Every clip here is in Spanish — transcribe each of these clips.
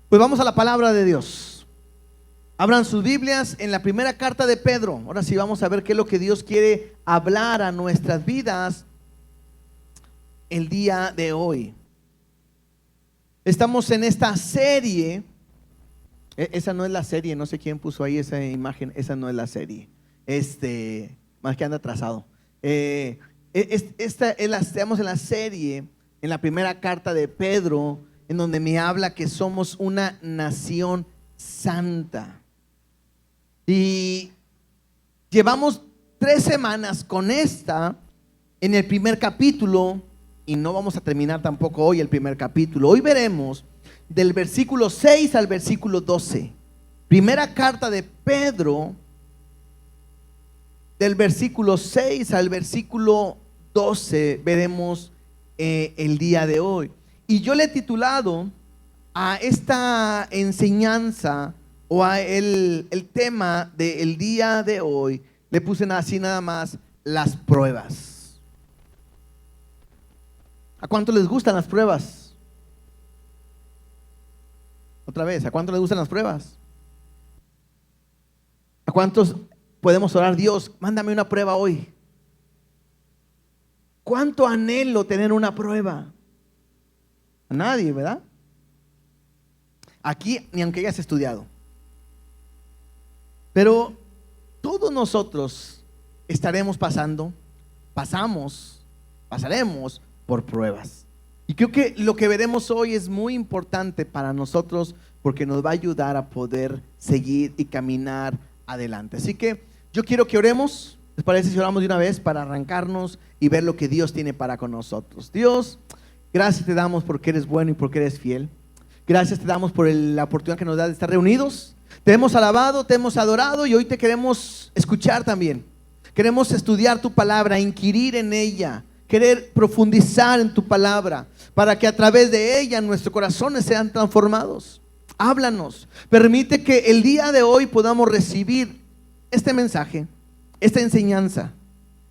Pues vamos a la palabra de Dios. Abran sus Biblias en la primera carta de Pedro. Ahora sí vamos a ver qué es lo que Dios quiere hablar a nuestras vidas el día de hoy. Estamos en esta serie. Esa no es la serie, no sé quién puso ahí esa imagen. Esa no es la serie. Más que anda atrasado. Estamos en la serie, en la primera carta de Pedro, en donde me habla que somos una nación santa. Y llevamos 3 semanas con esta en el primer capítulo, y no vamos a terminar tampoco hoy el primer capítulo. Hoy veremos del versículo 6 al versículo 12. Primera carta de Pedro, del versículo 6 al versículo 12 veremos el día de hoy. Y yo le he titulado a esta enseñanza o a el tema del día de hoy, le puse así nada más: las pruebas. ¿A cuánto les gustan las pruebas? Otra vez, ¿a cuánto les gustan las pruebas? ¿A cuántos podemos orar: Dios, mándame una prueba hoy? ¿Cuánto anhelo tener una prueba? A nadie, ¿verdad? Aquí, ni aunque hayas estudiado. Pero todos nosotros pasaremos por pruebas. Y creo que lo que veremos hoy es muy importante para nosotros, porque nos va a ayudar a poder seguir y caminar adelante. Así que yo quiero que oremos. ¿Les parece si oramos de una vez para arrancarnos y ver lo que Dios tiene para con nosotros? Dios, gracias te damos porque eres bueno y porque eres fiel. Gracias te damos por la oportunidad que nos da de estar reunidos. Te hemos alabado, te hemos adorado, y hoy te queremos escuchar también. Queremos estudiar tu palabra, inquirir en ella, querer profundizar en tu palabra, para que a través de ella nuestros corazones sean transformados. Háblanos, permite que el día de hoy podamos recibir este mensaje, esta enseñanza,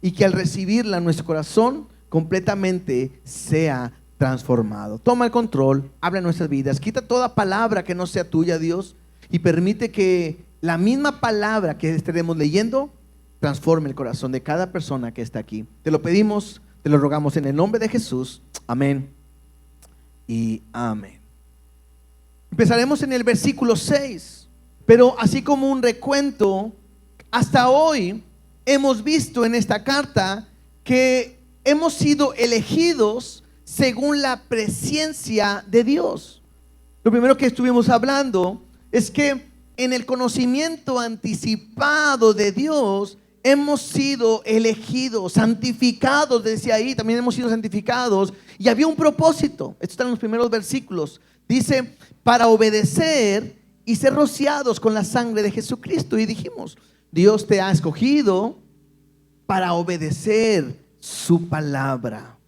y que al recibirla nuestro corazón completamente sea transformado. Toma el control, habla en nuestras vidas, quita toda palabra que no sea tuya, Dios, y permite que la misma palabra que estaremos leyendo transforme el corazón de cada persona que está aquí. Te lo pedimos, te lo rogamos en el nombre de Jesús. Amén y amén. Empezaremos en el versículo 6, pero así como un recuento, hasta hoy hemos visto en esta carta que hemos sido elegidos según la presencia de Dios. Lo primero que estuvimos hablando es que en el conocimiento anticipado de Dios hemos sido elegidos, santificados, decía ahí, también hemos sido santificados, y había un propósito. Esto está en los primeros versículos. Dice: para obedecer y ser rociados con la sangre de Jesucristo. Y dijimos, Dios te ha escogido para obedecer su palabra.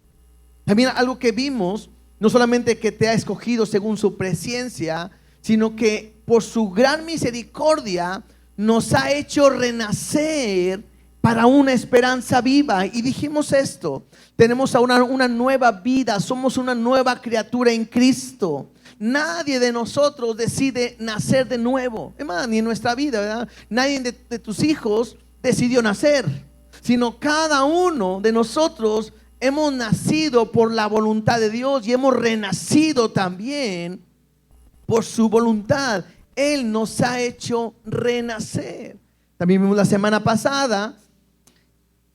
También algo que vimos, no solamente que te ha escogido según su presencia, sino que por su gran misericordia nos ha hecho renacer para una esperanza viva. Y dijimos esto: tenemos una nueva vida, somos una nueva criatura en Cristo. Nadie de nosotros decide nacer de nuevo, es más, ni en nuestra vida, ¿verdad? Nadie de tus hijos decidió nacer, sino cada uno de nosotros hemos nacido por la voluntad de Dios y hemos renacido también por su voluntad. Él nos ha hecho renacer. También vimos la semana pasada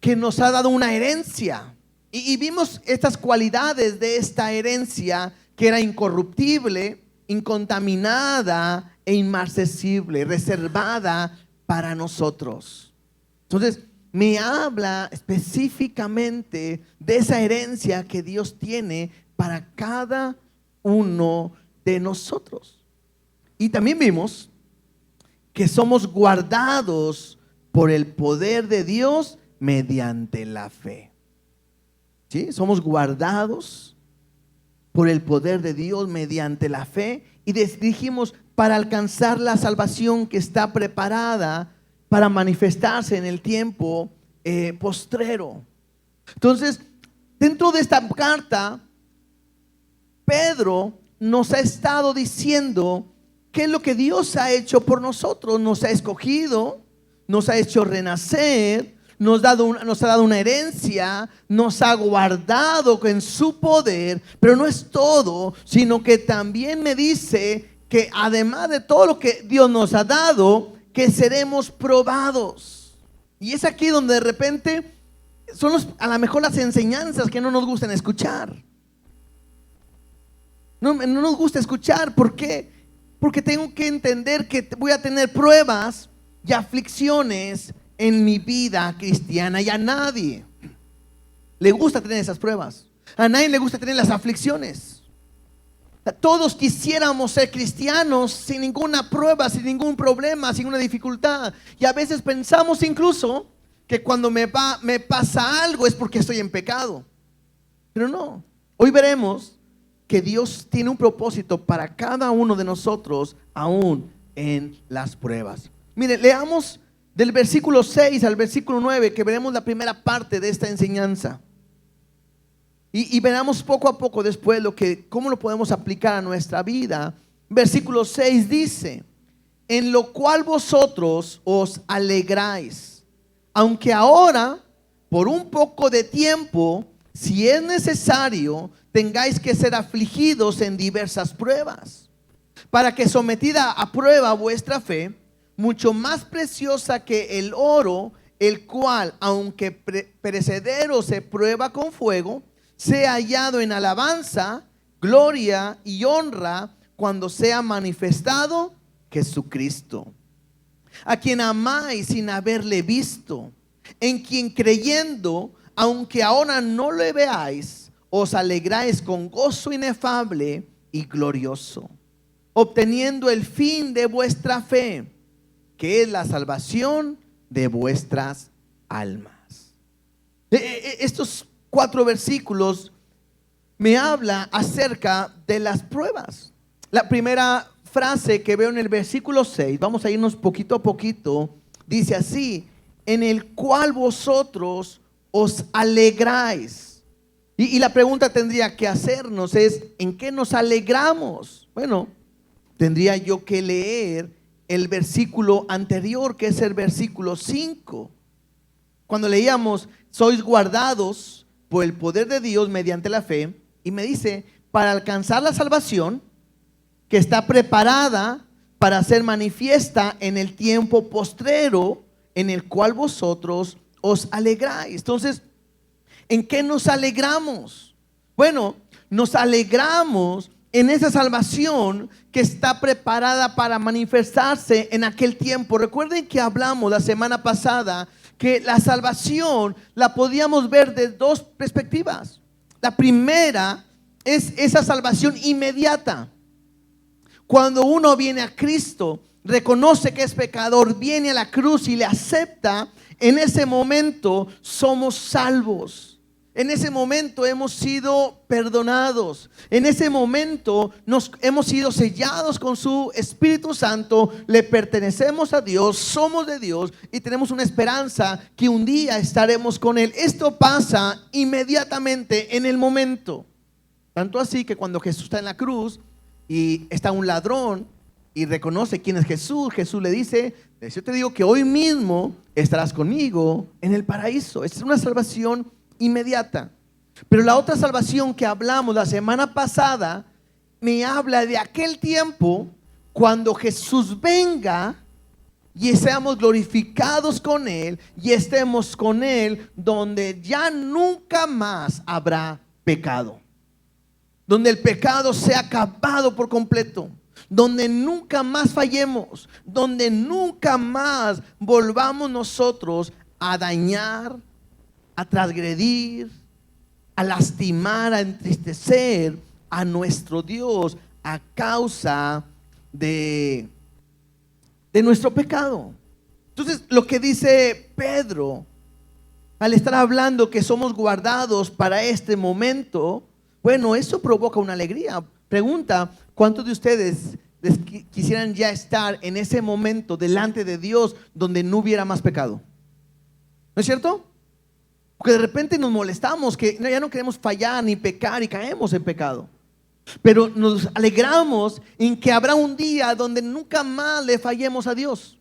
que nos ha dado una herencia, y vimos estas cualidades de esta herencia, que era incorruptible, incontaminada e inmarcesible, reservada para nosotros. Entonces me habla específicamente de esa herencia que Dios tiene para cada uno de nosotros. Y también vimos que somos guardados por el poder de Dios mediante la fe. ¿Sí? Somos guardados por el poder de Dios mediante la fe. Y dijimos, para alcanzar la salvación que está preparada para manifestarse en el tiempo postrero. Entonces, dentro de esta carta, Pedro nos ha estado diciendo ¿qué es lo que Dios ha hecho por nosotros? Nos ha escogido, nos ha hecho renacer, nos ha dado una herencia, nos ha guardado en su poder. Pero no es todo, sino que también me dice que además de todo lo que Dios nos ha dado, que seremos probados. Y es aquí donde de repente son a lo mejor las enseñanzas que no nos gustan escuchar. No nos gusta escuchar. ¿Por qué? Porque tengo que entender que voy a tener pruebas y aflicciones en mi vida cristiana. Y a nadie le gusta tener esas pruebas. A nadie le gusta tener las aflicciones. Todos quisiéramos ser cristianos sin ninguna prueba, sin ningún problema, sin una dificultad. Y a veces pensamos incluso que cuando me pasa algo es porque estoy en pecado. Pero no. Hoy veremos que Dios tiene un propósito para cada uno de nosotros, aún en las pruebas. Mire, leamos del versículo 6 al versículo 9, que veremos la primera parte de esta enseñanza. Y veremos poco a poco después cómo lo podemos aplicar a nuestra vida. Versículo 6 dice: en lo cual vosotros os alegráis, aunque ahora, por un poco de tiempo, si es necesario, tengáis que ser afligidos en diversas pruebas, para que sometida a prueba vuestra fe, mucho más preciosa que el oro, el cual, aunque perecedero se prueba con fuego, sea hallado en alabanza, gloria y honra cuando sea manifestado Jesucristo, a quien amáis sin haberle visto, en quien creyendo, aunque ahora no le veáis, os alegráis con gozo inefable y glorioso, obteniendo el fin de vuestra fe, que es la salvación de vuestras almas. Estos 4 versículos me habla acerca de las pruebas. La primera frase que veo en el versículo 6, vamos a irnos poquito a poquito, dice así: en el cual vosotros os alegráis. Y la pregunta tendría que hacernos es: ¿en qué nos alegramos? Bueno, tendría yo que leer el versículo anterior, que es el versículo 5. Cuando leíamos: sois guardados por el poder de Dios mediante la fe, y me dice: para alcanzar la salvación que está preparada para ser manifiesta en el tiempo postrero, en el cual vosotros os alegráis. Entonces, ¿en qué nos alegramos? Bueno, nos alegramos en esa salvación que está preparada para manifestarse en aquel tiempo. Recuerden que hablamos la semana pasada que la salvación la podíamos ver de 2 perspectivas. La primera es esa salvación inmediata. Cuando uno viene a Cristo, reconoce que es pecador, viene a la cruz y le acepta, en ese momento somos salvos. En ese momento hemos sido perdonados. En ese momento hemos sido sellados con su Espíritu Santo. Le pertenecemos a Dios, somos de Dios y tenemos una esperanza que un día estaremos con Él. Esto pasa inmediatamente en el momento. Tanto así que cuando Jesús está en la cruz y está un ladrón y reconoce quién es Jesús, Jesús le dice: yo te digo que hoy mismo estarás conmigo en el paraíso. Esta es una salvación inmediata. Pero la otra salvación que hablamos la semana pasada me habla de aquel tiempo cuando Jesús venga y seamos glorificados con Él y estemos con Él, donde ya nunca más habrá pecado, donde el pecado sea acabado por completo, donde nunca más fallemos, donde nunca más volvamos nosotros a dañar, a transgredir, a lastimar, a entristecer a nuestro Dios a causa de nuestro pecado. Entonces, lo que dice Pedro al estar hablando que somos guardados para este momento, bueno, eso provoca una alegría. Pregunta: ¿cuántos de ustedes quisieran ya estar en ese momento delante de Dios donde no hubiera más pecado? ¿No es cierto? Porque de repente nos molestamos, que ya no queremos fallar ni pecar y caemos en pecado. Pero nos alegramos en que habrá un día donde nunca más le fallemos a Dios,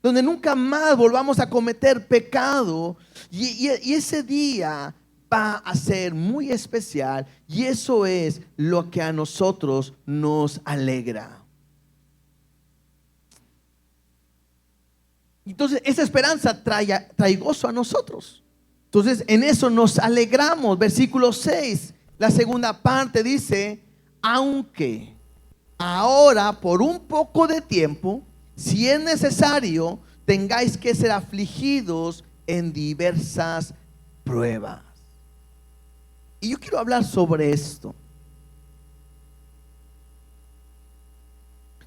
donde nunca más volvamos a cometer pecado. Y ese día va a ser muy especial, y eso es lo que a nosotros nos alegra. Entonces esa esperanza trae gozo a nosotros. Entonces en eso nos alegramos. Versículo 6, la segunda parte dice: aunque ahora por un poco de tiempo, si es necesario, tengáis que ser afligidos en diversas pruebas. Y yo quiero hablar sobre esto.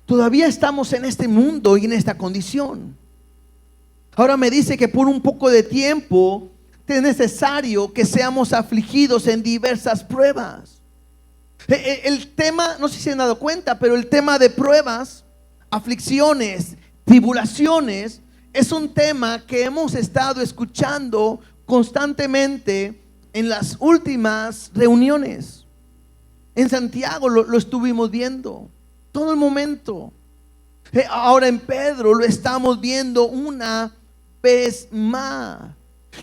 Todavía estamos en este mundo y en esta condición. Ahora me dice que por un poco de tiempo es necesario que seamos afligidos en diversas pruebas. El tema, no sé si se han dado cuenta, pero el tema de pruebas, aflicciones, tribulaciones, es un tema que hemos estado escuchando constantemente en las últimas reuniones. En Santiago lo estuvimos viendo todo el momento. Ahora en Pedro lo estamos viendo una vez más.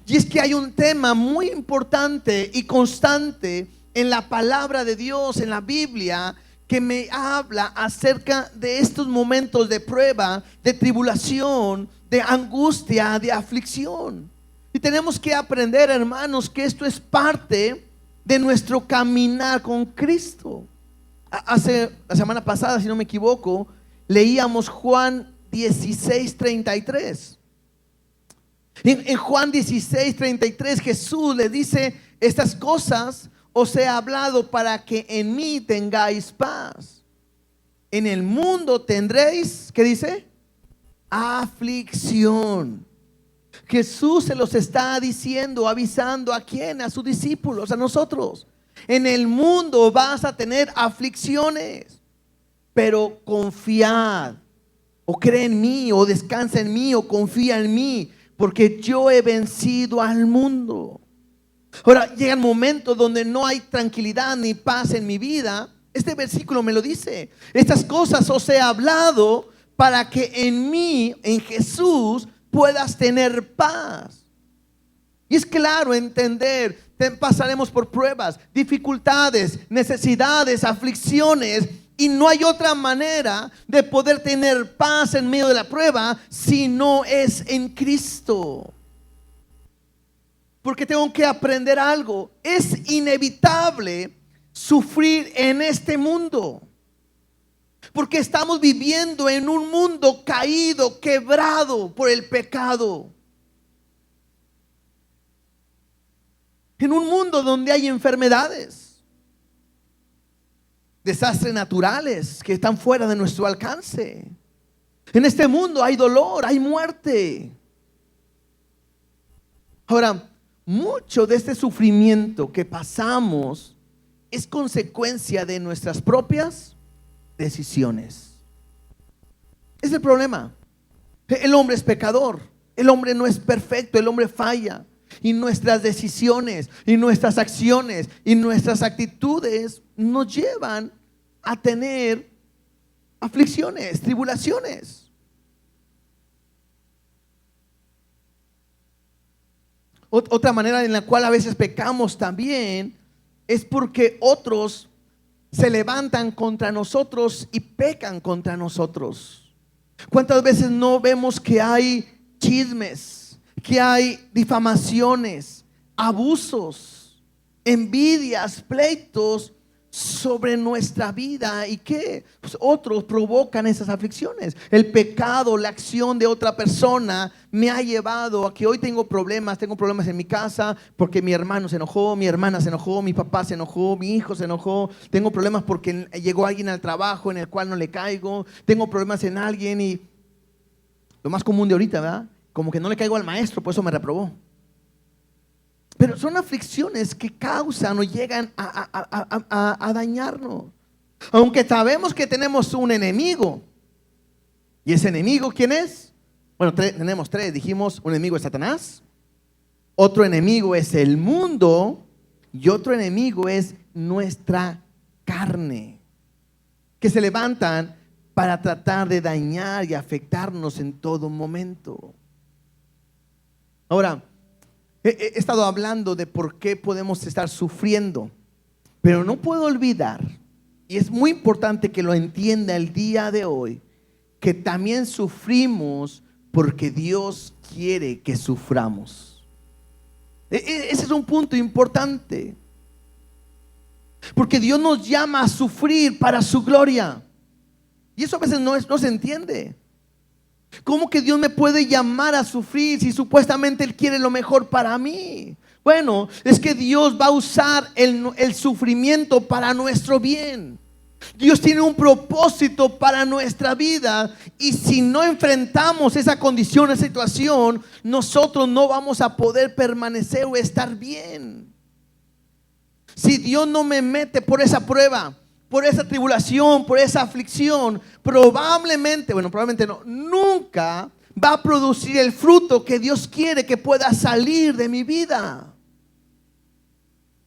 Y es que hay un tema muy importante y constante en la palabra de Dios, en la Biblia, que me habla acerca de estos momentos de prueba, de tribulación, de angustia, de aflicción. Y tenemos que aprender, hermanos, que esto es parte de nuestro caminar con Cristo. Hace la semana pasada, si no me equivoco, leíamos Juan 16:33. En Juan 16:33 Jesús le dice: estas cosas os he hablado para que en mí tengáis paz. En el mundo tendréis, ¿qué dice? Aflicción. Jesús se los está diciendo, avisando. ¿A quién? A sus discípulos, a nosotros. En el mundo vas a tener aflicciones, pero confiad, o cree en mí, o descansa en mí, o confía en mí, porque yo he vencido al mundo. Ahora llegan momentos donde no hay tranquilidad ni paz en mi vida. Este versículo me lo dice: estas cosas os he hablado para que en mí, en Jesús, puedas tener paz. Y es claro entender, pasaremos por pruebas, dificultades, necesidades, aflicciones, y no hay otra manera de poder tener paz en medio de la prueba si no es en Cristo. Porque tengo que aprender algo: es inevitable sufrir en este mundo, porque estamos viviendo en un mundo caído, quebrado por el pecado. En un mundo donde hay enfermedades, desastres naturales que están fuera de nuestro alcance. En este mundo hay dolor, hay muerte. Ahora, mucho de este sufrimiento que pasamos es consecuencia de nuestras propias decisiones. Es el problema. El hombre es pecador, el hombre no es perfecto, el hombre falla. Y nuestras decisiones, y nuestras acciones, y nuestras actitudes nos llevan a tener aflicciones, tribulaciones. Otra manera en la cual a veces pecamos también es porque otros se levantan contra nosotros y pecan contra nosotros. ¿Cuántas veces no vemos que hay chismes, que hay difamaciones, abusos, envidias, pleitos sobre nuestra vida? ¿Y qué? Pues otros provocan esas aflicciones. El pecado, la acción de otra persona me ha llevado a que hoy tengo problemas en mi casa porque mi hermano se enojó, mi hermana se enojó, mi papá se enojó, mi hijo se enojó. Tengo problemas porque llegó alguien al trabajo en el cual no le caigo. Tengo problemas en alguien, y lo más común de ahorita, ¿verdad? Como que no le caigo al maestro, por eso me reprobó. Pero son aflicciones que causan o llegan a dañarnos. Aunque sabemos que tenemos un enemigo. ¿Y ese enemigo quién es? Bueno, tenemos tres. Dijimos, un enemigo es Satanás, otro enemigo es el mundo, y otro enemigo es nuestra carne. carne, que se levantan para tratar de dañar y afectarnos en todo momento. Ahora, he estado hablando de por qué podemos estar sufriendo, pero no puedo olvidar, y es muy importante que lo entienda el día de hoy, que también sufrimos porque Dios quiere que suframos. Ese es un punto importante, porque Dios nos llama a sufrir para su gloria, y eso a veces no se entiende. ¿Cómo que Dios me puede llamar a sufrir si supuestamente Él quiere lo mejor para mí? Bueno, es que Dios va a usar el sufrimiento para nuestro bien. Dios tiene un propósito para nuestra vida, y si no enfrentamos esa condición, esa situación, nosotros no vamos a poder permanecer o estar bien. Si Dios no me mete por esa prueba, por esa tribulación, por esa aflicción, probablemente no, nunca va a producir el fruto que Dios quiere que pueda salir de mi vida.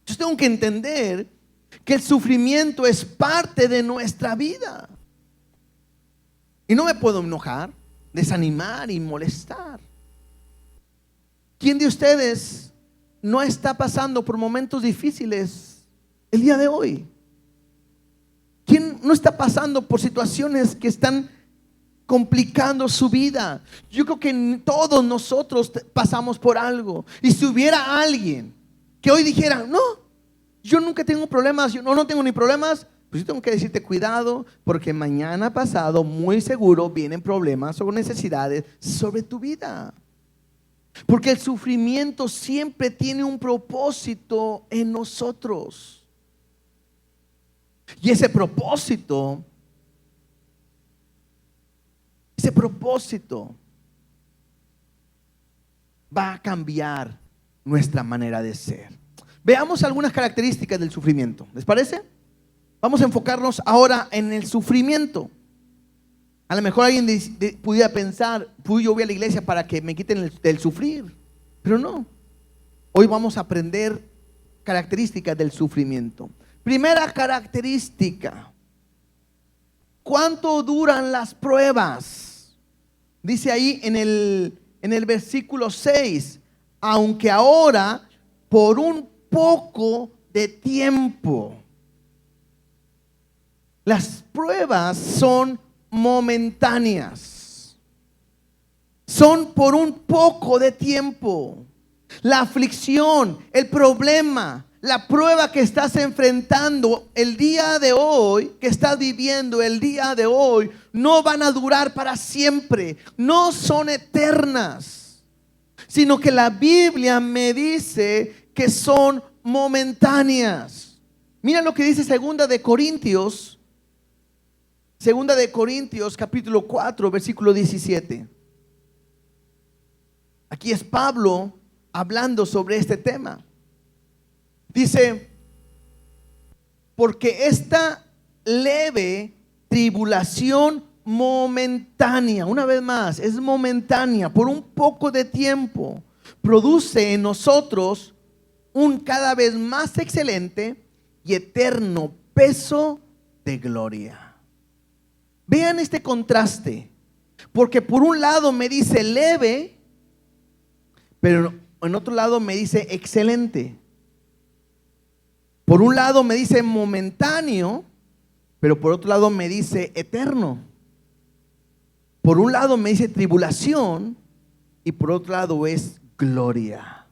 Yo tengo que entender que el sufrimiento es parte de nuestra vida, y no me puedo enojar, desanimar y molestar. ¿Quién de ustedes no está pasando por momentos difíciles el día de hoy? ¿Quién no está pasando por situaciones que están complicando su vida? Yo creo que todos nosotros pasamos por algo. Y si hubiera alguien que hoy dijera: no, yo nunca tengo problemas, yo no tengo ni problemas, pues yo tengo que decirte: cuidado, porque mañana pasado muy seguro vienen problemas o necesidades sobre tu vida. Porque el sufrimiento siempre tiene un propósito en nosotros. Y ese propósito va a cambiar nuestra manera de ser. Veamos algunas características del sufrimiento. ¿Les parece? Vamos a enfocarnos ahora en el sufrimiento. A lo mejor alguien pudiera pensar: yo voy a la iglesia para que me quiten el sufrir. Pero no. Hoy vamos a aprender características del sufrimiento. Primera característica: ¿cuánto duran las pruebas? Dice ahí en el versículo 6: aunque ahora por un poco de tiempo. Las pruebas son momentáneas, son por un poco de tiempo. La aflicción, el problema, la prueba que estás enfrentando el día de hoy, que estás viviendo el día de hoy, no van a durar para siempre, no son eternas, sino que la Biblia me dice que son momentáneas. Mira lo que dice Segunda de Corintios capítulo 4 versículo 17. Aquí es Pablo hablando sobre este tema. Dice: porque esta leve tribulación momentánea, una vez más, es momentánea, por un poco de tiempo, produce en nosotros un cada vez más excelente y eterno peso de gloria. Vean este contraste, porque por un lado me dice leve, pero en otro lado me dice excelente. Por un lado me dice momentáneo, pero por otro lado me dice eterno. Por un lado me dice tribulación y por otro lado es gloria.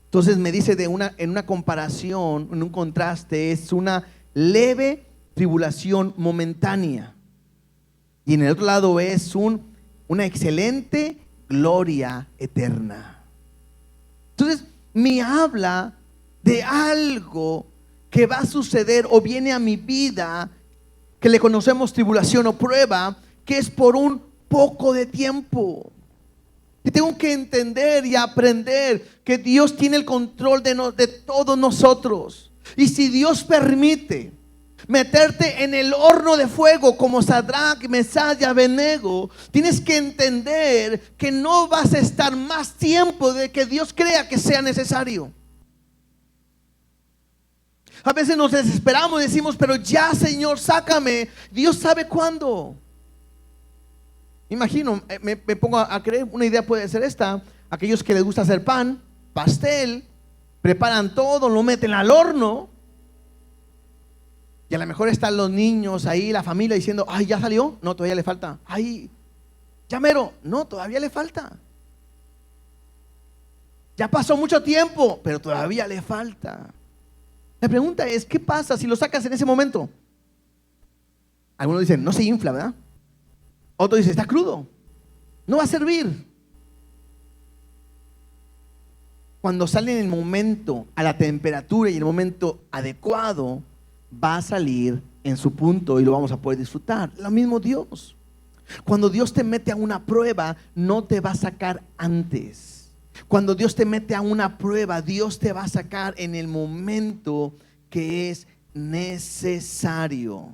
Entonces me dice en una comparación, en un contraste, es una leve tribulación momentánea. Y en el otro lado es una excelente gloria eterna. Entonces me habla de algo que va a suceder o viene a mi vida, que le conocemos tribulación o prueba, que es por un poco de tiempo. Y tengo que entender y aprender que Dios tiene el control de todos nosotros. Y si Dios permite meterte en el horno de fuego como Sadrach, Mesach y Abednego, tienes que entender que no vas a estar más tiempo de que Dios crea que sea necesario. A veces nos desesperamos y decimos, pero ya, Señor, sácame. Dios sabe cuándo. Imagino, me pongo a creer, una idea puede ser esta: aquellos que les gusta hacer pan, pastel, preparan todo, lo meten al horno, y a lo mejor están los niños ahí, la familia diciendo, ay, ¿ya salió? No, todavía le falta. Ay, ya mero, no, todavía le falta. Ya pasó mucho tiempo, pero todavía le falta. La pregunta es, ¿qué pasa si lo sacas en ese momento? Algunos dicen, no se infla, ¿verdad? Otro dice, está crudo, no va a servir. Cuando sale en el momento, a la temperatura y en el momento adecuado, va a salir en su punto y lo vamos a poder disfrutar. Lo mismo Dios. Cuando Dios te mete a una prueba, no te va a sacar antes. Cuando Dios te mete a una prueba, Dios te va a sacar en el momento que es necesario.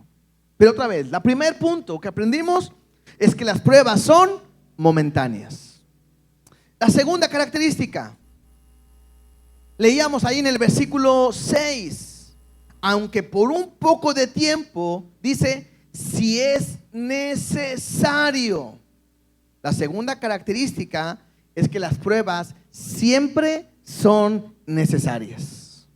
Pero otra vez, el primer punto que aprendimos es que las pruebas son momentáneas. La segunda característica, leíamos ahí en el versículo 6, aunque por un poco de tiempo, dice, si es necesario. La segunda característica es que las pruebas siempre son necesarias.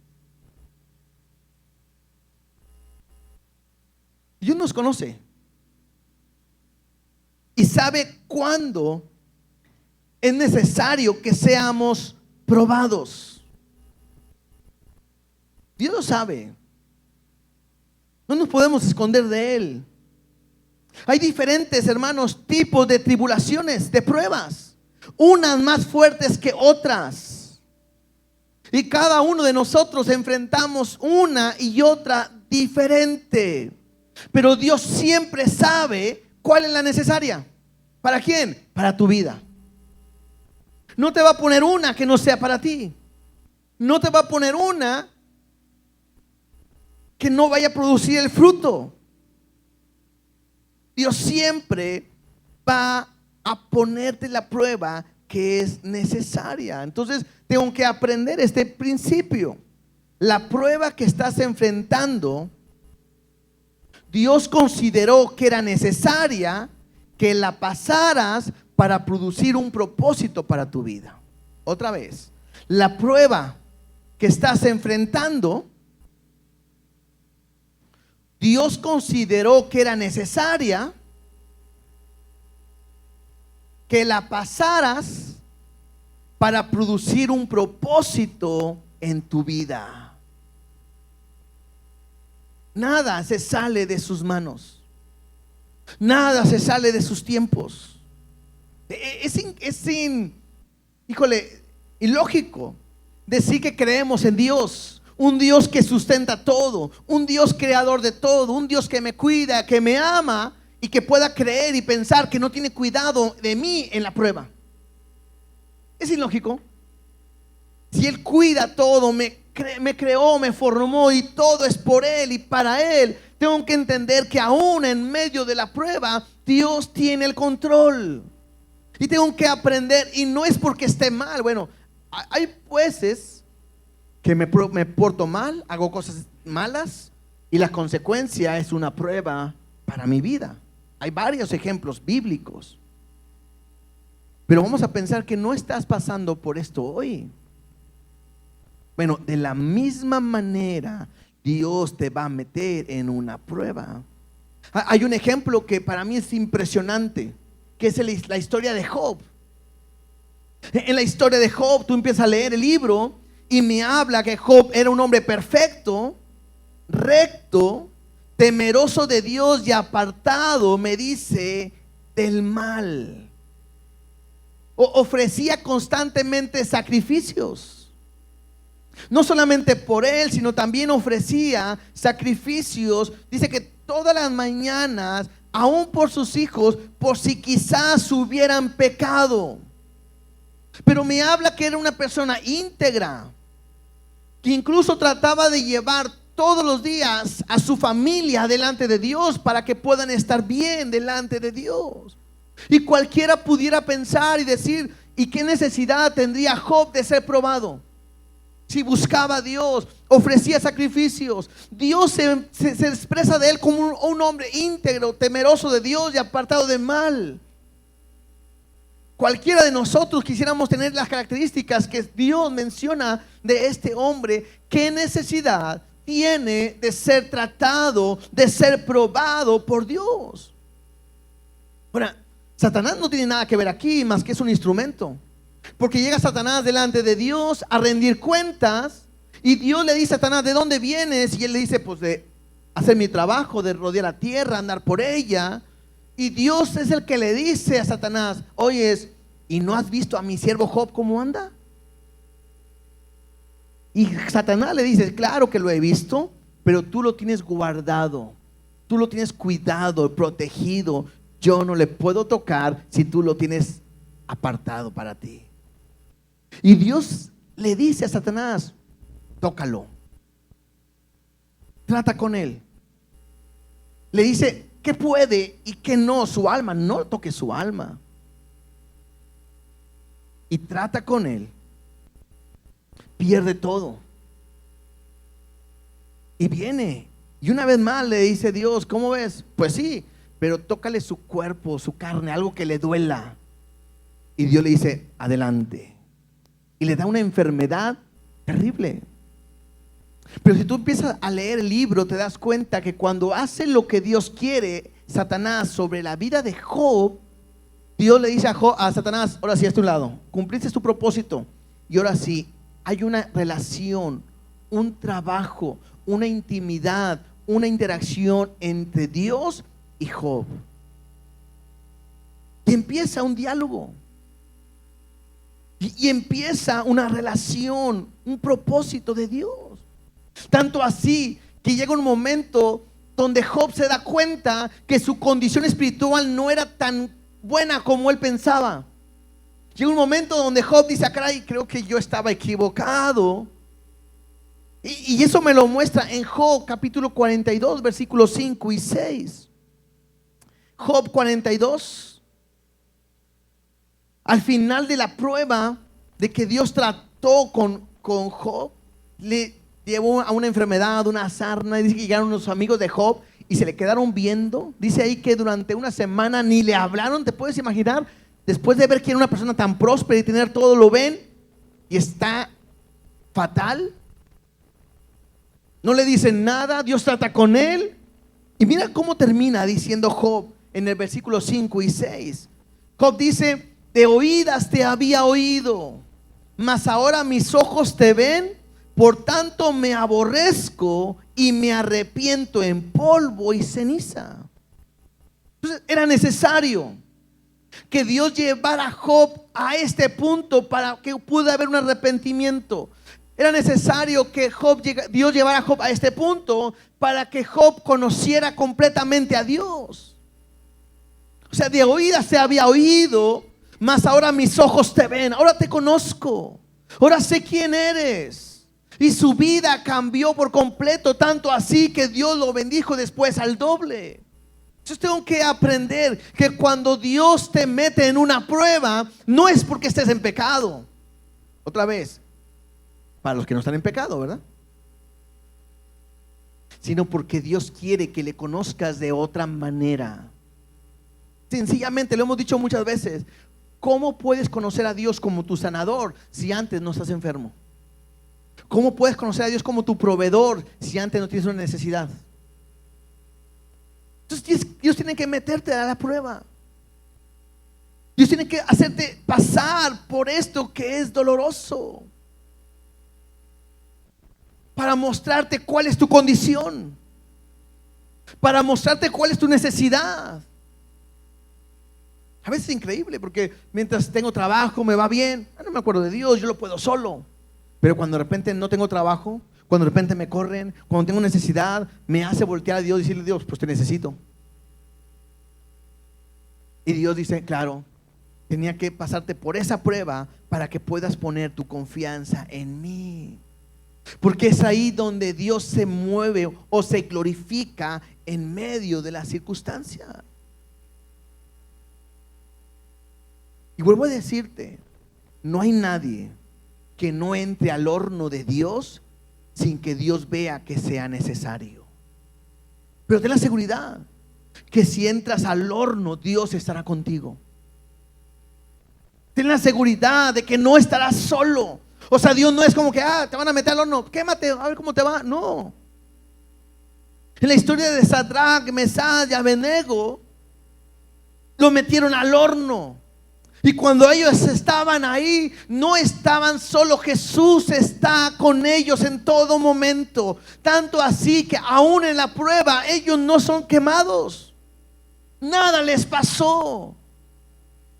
Dios nos conoce y sabe cuándo es necesario que seamos probados. Dios lo sabe. No nos podemos esconder de Él. Hay diferentes, hermanos, tipos de tribulaciones, de pruebas, unas más fuertes que otras. Y cada uno de nosotros enfrentamos una y otra diferente. Pero Dios siempre sabe cuál es la necesaria. ¿Para quién? Para tu vida. No te va a poner una que no sea para ti. No te va a poner una que no vaya a producir el fruto. Dios siempre va a ponerte la prueba que es necesaria. Entonces tengo que aprender este principio. La prueba que estás enfrentando, Dios consideró que era necesaria que la pasaras para producir un propósito para tu vida. Otra vez, la prueba que estás enfrentando, Dios consideró que era necesaria que la pasaras para producir un propósito en tu vida. Nada se sale de sus manos. Nada se sale de sus tiempos. Híjole, ilógico decir que creemos en Dios, un Dios que sustenta todo, un Dios creador de todo, un Dios que me cuida, que me ama, y que pueda creer y pensar que no tiene cuidado de mí en la prueba. Es ilógico. Si Él cuida todo, me creó, me formó y todo es por Él y para Él, tengo que entender que aún en medio de la prueba, Dios tiene el control. Y tengo que aprender, y no es porque esté mal. Bueno, hay veces que me porto mal, hago cosas malas y la consecuencia es una prueba para mi vida. Hay varios ejemplos bíblicos. Pero vamos a pensar que no estás pasando por esto hoy. Bueno, de la misma manera Dios te va a meter en una prueba. Hay un ejemplo que para mí es impresionante, que es la historia de Job. En la historia de Job, tú empiezas a leer el libro y me habla que Job era un hombre perfecto, recto, temeroso de Dios y apartado, me dice, del mal. Ofrecía constantemente sacrificios. No solamente por él, sino también ofrecía sacrificios. Dice que todas las mañanas, aún por sus hijos, por si quizás hubieran pecado. Pero me habla que era una persona íntegra, que incluso trataba de llevar todos los días a su familia delante de Dios para que puedan estar bien delante de Dios. Y cualquiera pudiera pensar y decir, ¿y qué necesidad tendría Job de ser probado? si buscaba a Dios, ofrecía sacrificios. Dios se expresa de él como un hombre íntegro, temeroso de Dios y apartado de mal. Cualquiera de nosotros quisiéramos tener las características que Dios menciona de este hombre. ¿Qué necesidad tiene de ser tratado, de ser probado por Dios? Ahora, Satanás no tiene nada que ver aquí, más que es un instrumento. Porque llega Satanás delante de Dios a rendir cuentas, y Dios le dice a Satanás: ¿de dónde vienes? Y él le dice: pues de hacer mi trabajo, de rodear la tierra, andar por ella. Y Dios es el que le dice a Satanás: oyes, ¿y no has visto a mi siervo Job cómo anda? Y Satanás le dice: claro que lo he visto, pero tú lo tienes guardado, tú lo tienes cuidado, protegido. Yo no le puedo tocar si tú lo tienes apartado para ti. Y Dios le dice a Satanás: tócalo, trata con él. Le dice qué puede y qué no, su alma. No toque su alma. Y trata con él. Pierde todo. Y viene, y una vez más le dice Dios: ¿cómo ves? Pues sí, pero tócale su cuerpo, su carne, algo que le duela. Y Dios le dice: adelante. Y le da una enfermedad terrible. Pero si tú empiezas a leer el libro, te das cuenta que cuando hace lo que Dios quiere, Satanás, sobre la vida de Job, Dios le dice a Satanás: ahora sí, a tu lado, cumpliste tu propósito. Y ahora sí, hay una relación, un trabajo, una intimidad, una interacción entre Dios y Job. Y empieza un diálogo. Y empieza una relación, un propósito de Dios. Tanto así que llega un momento donde Job se da cuenta que su condición espiritual no era tan buena como él pensaba. Llega un momento donde Job dice: caray, creo que yo estaba equivocado. Y eso me lo muestra en Job capítulo 42, versículos 5 y 6. Job 42. Al final de la prueba de que Dios trató con Job, le llevó a una enfermedad, una sarna. Y dice que llegaron los amigos de Job y se le quedaron viendo. Dice ahí que durante una semana ni le hablaron. ¿Te puedes imaginar? Después de ver que era una persona tan próspera y tener todo, lo ven y está fatal. No le dicen nada. Dios trata con él. Y mira cómo termina diciendo Job en el versículo 5 y 6. Job dice: de oídas te había oído, mas ahora mis ojos te ven. Por tanto me aborrezco y me arrepiento en polvo y ceniza. Entonces era necesario que Dios llevara a Job a este punto para que pudiera haber un arrepentimiento. Era necesario que Dios llevara a Job a este punto para que Job conociera completamente a Dios. O sea, de oídas se había oído, mas ahora mis ojos te ven. Ahora te conozco, ahora sé quién eres. Y su vida cambió por completo, tanto así que Dios lo bendijo después al doble. Entonces tengo que aprender que cuando Dios te mete en una prueba, no es porque estés en pecado. Otra vez, para los que no están en pecado, ¿verdad? Sino porque Dios quiere que le conozcas de otra manera. Sencillamente, lo hemos dicho muchas veces: ¿cómo puedes conocer a Dios como tu sanador si antes no estás enfermo? ¿Cómo puedes conocer a Dios como tu proveedor si antes no tienes una necesidad? Entonces Dios tiene que meterte a la prueba. Dios tiene que hacerte pasar por esto que es doloroso, para mostrarte cuál es tu condición, para mostrarte cuál es tu necesidad. A veces es increíble porque mientras tengo trabajo me va bien, no me acuerdo de Dios, yo lo puedo solo. Pero cuando de repente no tengo trabajo, cuando de repente me corren, cuando tengo necesidad, me hace voltear a Dios y decirle: Dios, pues te necesito. Y Dios dice: claro, tenía que pasarte por esa prueba para que puedas poner tu confianza en mí. Porque es ahí donde Dios se mueve o se glorifica en medio de la circunstancia. Y vuelvo a decirte, no hay nadie que no entre al horno de Dios sin que Dios vea que sea necesario. Pero ten la seguridad que si entras al horno, Dios estará contigo. Ten la seguridad de que no estarás solo. O sea, Dios no es como que te van a meter al horno, quémate, a ver cómo te va. No. En la historia de Sadrach, Mesach y Abednego, lo metieron al horno. Y cuando ellos estaban ahí, no estaban solo. Jesús está con ellos en todo momento. Tanto así que aún en la prueba ellos no son quemados. Nada les pasó.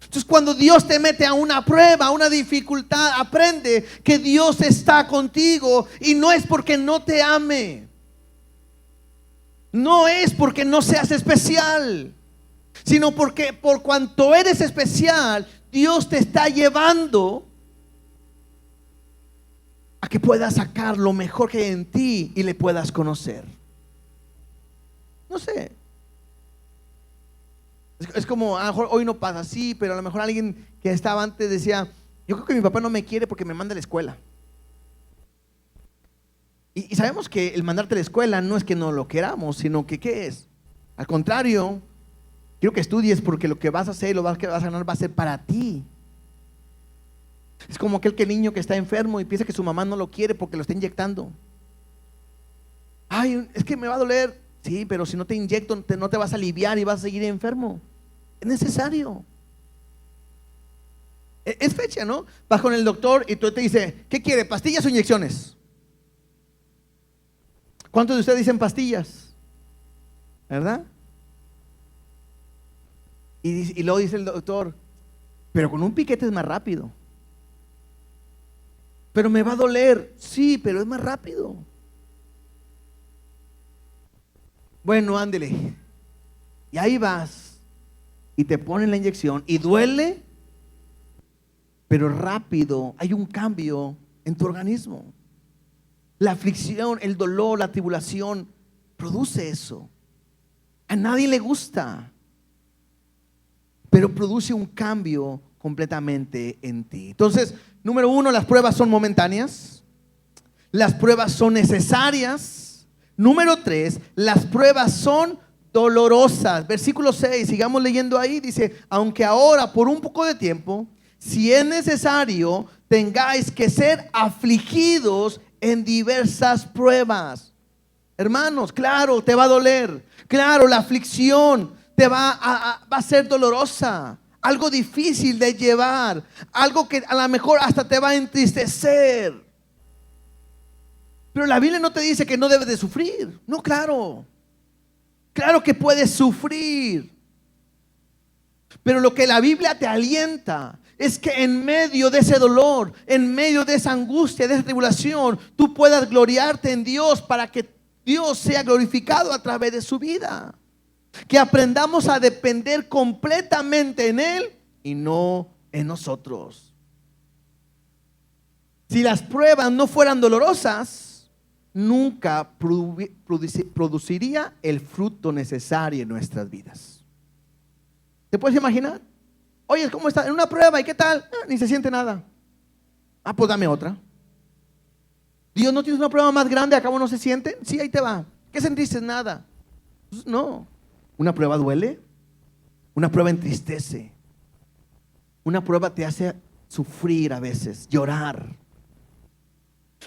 Entonces, cuando Dios te mete a una prueba, a una dificultad, aprende que Dios está contigo. Y no es porque no te ame, no es porque no seas especial, sino porque por cuanto eres especial, Dios te está llevando a que puedas sacar lo mejor que hay en ti y le puedas conocer. No sé. Es como, a lo mejor hoy no pasa así, pero a lo mejor alguien que estaba antes decía: yo creo que mi papá no me quiere porque me manda a la escuela. Y sabemos que el mandarte a la escuela no es que no lo queramos, sino que ¿qué es? Al contrario, quiero que estudies porque lo que vas a hacer, lo que vas a ganar va a ser para ti. Es como aquel niño que está enfermo y piensa que su mamá no lo quiere porque lo está inyectando. Ay, es que me va a doler. Sí, pero si no te inyecto, no te vas a aliviar y vas a seguir enfermo. Es necesario. Es fecha, ¿no? Vas con el doctor y tú te dice: ¿qué quiere? ¿Pastillas o inyecciones? ¿Cuántos de ustedes dicen pastillas? ¿Verdad? Y luego dice el doctor: pero con un piquete es más rápido. Pero me va a doler. Sí, pero es más rápido. Bueno, ándele. Y ahí vas y te ponen la inyección y duele, pero rápido hay un cambio en tu organismo. La aflicción, el dolor, la tribulación produce eso. A nadie le gusta, pero produce un cambio completamente en ti. Entonces, número 1, las pruebas son momentáneas. Las pruebas son necesarias. Número 3, las pruebas son dolorosas. Versículo 6, sigamos leyendo ahí. Dice: aunque ahora por un poco de tiempo, si es necesario, tengáis que ser afligidos en diversas pruebas. Hermanos, claro, te va a doler. Claro, la aflicción te va a ser dolorosa. Algo difícil de llevar. Algo que a lo mejor hasta te va a entristecer. Pero la Biblia no te dice que no debes de sufrir. No, claro. Claro que puedes sufrir. Pero lo que la Biblia te alienta es que en medio de ese dolor, en medio de esa angustia, de esa tribulación, tú puedas gloriarte en Dios para que Dios sea glorificado a través de su vida. Que aprendamos a depender completamente en Él y no en nosotros. Si las pruebas no fueran dolorosas, nunca produciría el fruto necesario en nuestras vidas. ¿Te puedes imaginar? Oye, ¿cómo está? En una prueba, ¿y qué tal? Ni se siente nada. Pues dame otra. Dios, ¿no tienes una prueba más grande? ¿Acabo no se siente? Sí, ahí te va. ¿Qué sentiste? Nada. Pues no. Una prueba duele. Una prueba entristece. Una prueba te hace sufrir a veces, llorar.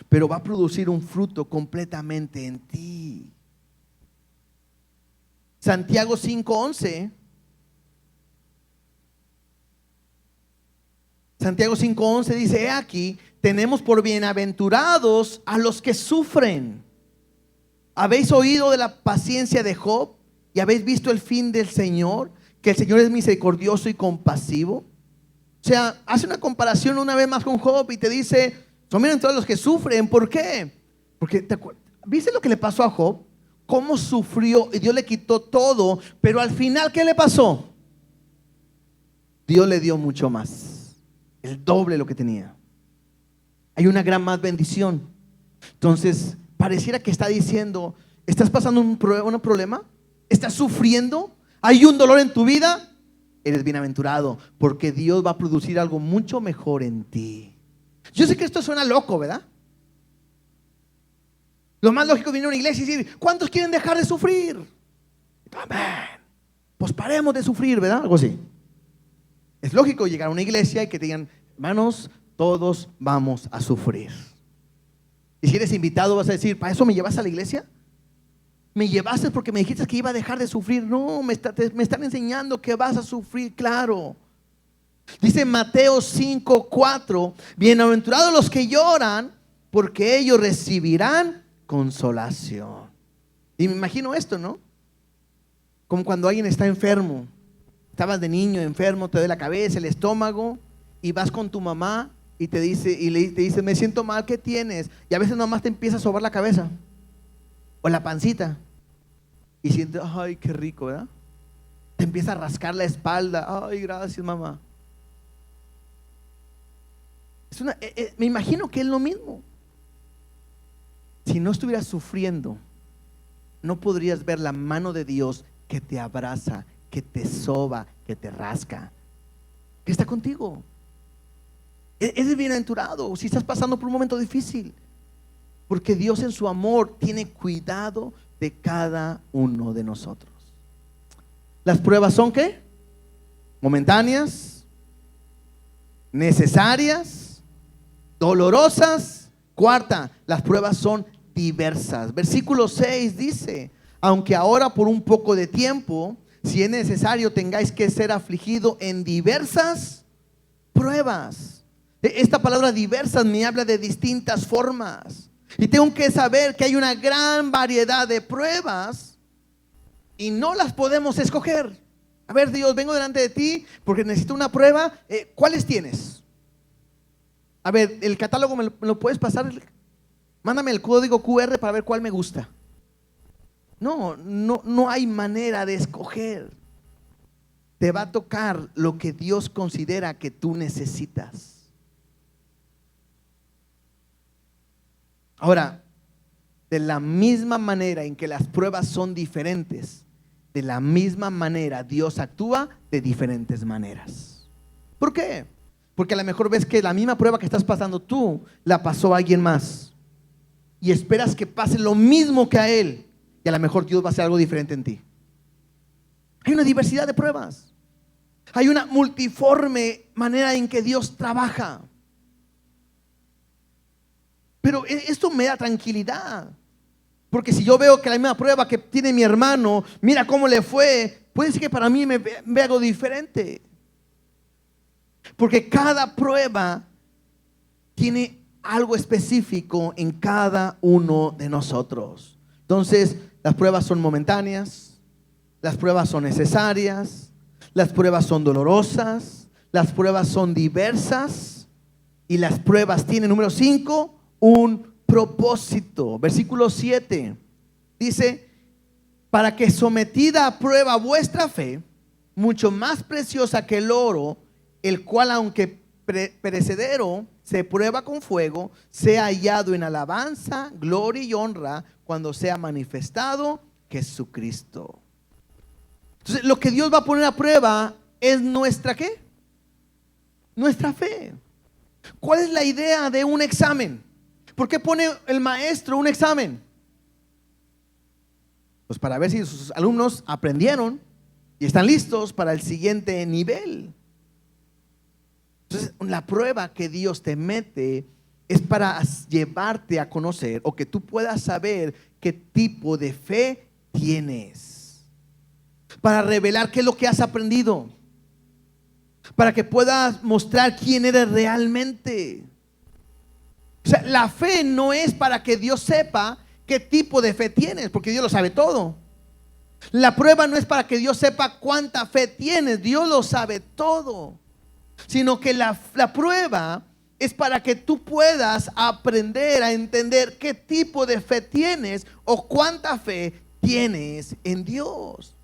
Pero va a producir un fruto completamente en ti. Santiago 5:11. Santiago 5:11 dice: he aquí, tenemos por bienaventurados a los que sufren. ¿Habéis oído de la paciencia de Job y habéis visto el fin del Señor? Que el Señor es misericordioso y compasivo. O sea, hace una comparación una vez más con Job y te dice: son bienaventurados los que sufren. ¿Por qué? Porque ¿viste lo que le pasó a Job? Cómo sufrió y Dios le quitó todo, pero al final ¿qué le pasó? Dios le dio mucho más, el doble de lo que tenía. Hay una gran más bendición. Entonces pareciera que está diciendo: ¿estás pasando un problema? ¿Estás sufriendo? ¿Hay un dolor en tu vida? Eres bienaventurado, porque Dios va a producir algo mucho mejor en ti. Yo sé que esto suena loco, ¿verdad? Lo más lógico es venir a una iglesia y decir, ¿cuántos quieren dejar de sufrir? Amén. Pues paremos de sufrir, ¿verdad? Algo así. Es lógico llegar a una iglesia y que te digan, hermanos, todos vamos a sufrir. Y si eres invitado vas a decir, ¿para eso me llevas a la iglesia? ¿Me llevaste porque me dijiste que iba a dejar de sufrir? No, me están enseñando que vas a sufrir, claro. Dice Mateo 5:4, bienaventurados los que lloran, porque ellos recibirán consolación. Y me imagino esto, ¿no? Como cuando alguien está enfermo. Estabas de niño enfermo, te duele la cabeza, el estómago, y vas con tu mamá y te dice, te dice, me siento mal, ¿qué tienes? Y a veces nomás te empieza a sobar la cabeza o la pancita y sientes, ay, qué rico, ¿verdad? Te empieza a rascar la espalda, ay, gracias, mamá. Me imagino que es lo mismo. Si no estuvieras sufriendo, no podrías ver la mano de Dios que te abraza, que te soba, que te rasca, que está contigo. Eres bienaventurado si estás pasando por un momento difícil, porque Dios en su amor tiene cuidado de cada uno de nosotros. Las pruebas son ¿qué? Momentáneas, necesarias, dolorosas. Cuarta, las pruebas son diversas. Versículo 6 dice, aunque ahora por un poco de tiempo, si es necesario, tengáis que ser afligido en diversas pruebas. Esta palabra diversas me habla de distintas formas. Y tengo que saber que hay una gran variedad de pruebas y no las podemos escoger. A ver, Dios, vengo delante de ti porque necesito una prueba. ¿Cuáles tienes? A ver, el catálogo me lo puedes pasar. Mándame el código QR para ver cuál me gusta. No hay manera de escoger. Te va a tocar lo que Dios considera que tú necesitas. Ahora, de la misma manera en que las pruebas son diferentes, de la misma manera Dios actúa de diferentes maneras. ¿Por qué? Porque a lo mejor ves que la misma prueba que estás pasando tú, la pasó a alguien más. Y esperas que pase lo mismo que a él. Y a lo mejor Dios va a hacer algo diferente en ti. Hay una diversidad de pruebas. Hay una multiforme manera en que Dios trabaja. Pero esto me da tranquilidad. Porque si yo veo que la misma prueba que tiene mi hermano, mira cómo le fue, puede ser que para mí me vea algo diferente. Porque cada prueba tiene algo específico en cada uno de nosotros. Entonces, las pruebas son momentáneas, las pruebas son necesarias, las pruebas son dolorosas, las pruebas son diversas y las pruebas tienen, número 5, un propósito. Versículo 7 dice, para que sometida a prueba vuestra fe, mucho más preciosa que el oro, el cual aunque perecedero se prueba con fuego, sea hallado en alabanza, gloria y honra cuando sea manifestado Jesucristo. Entonces, lo que Dios va a poner a prueba es nuestra ¿qué? Nuestra fe. ¿Cuál es la idea de un examen? ¿Por qué pone el maestro un examen? Pues para ver si sus alumnos aprendieron y están listos para el siguiente nivel. Entonces, la prueba que Dios te mete es para llevarte a conocer o que tú puedas saber qué tipo de fe tienes. Para revelar qué es lo que has aprendido. Para que puedas mostrar quién eres realmente. O sea, la fe no es para que Dios sepa qué tipo de fe tienes, porque Dios lo sabe todo. La prueba no es para que Dios sepa cuánta fe tienes, Dios lo sabe todo. Sino que la prueba es para que tú puedas aprender a entender qué tipo de fe tienes o cuánta fe tienes en Dios.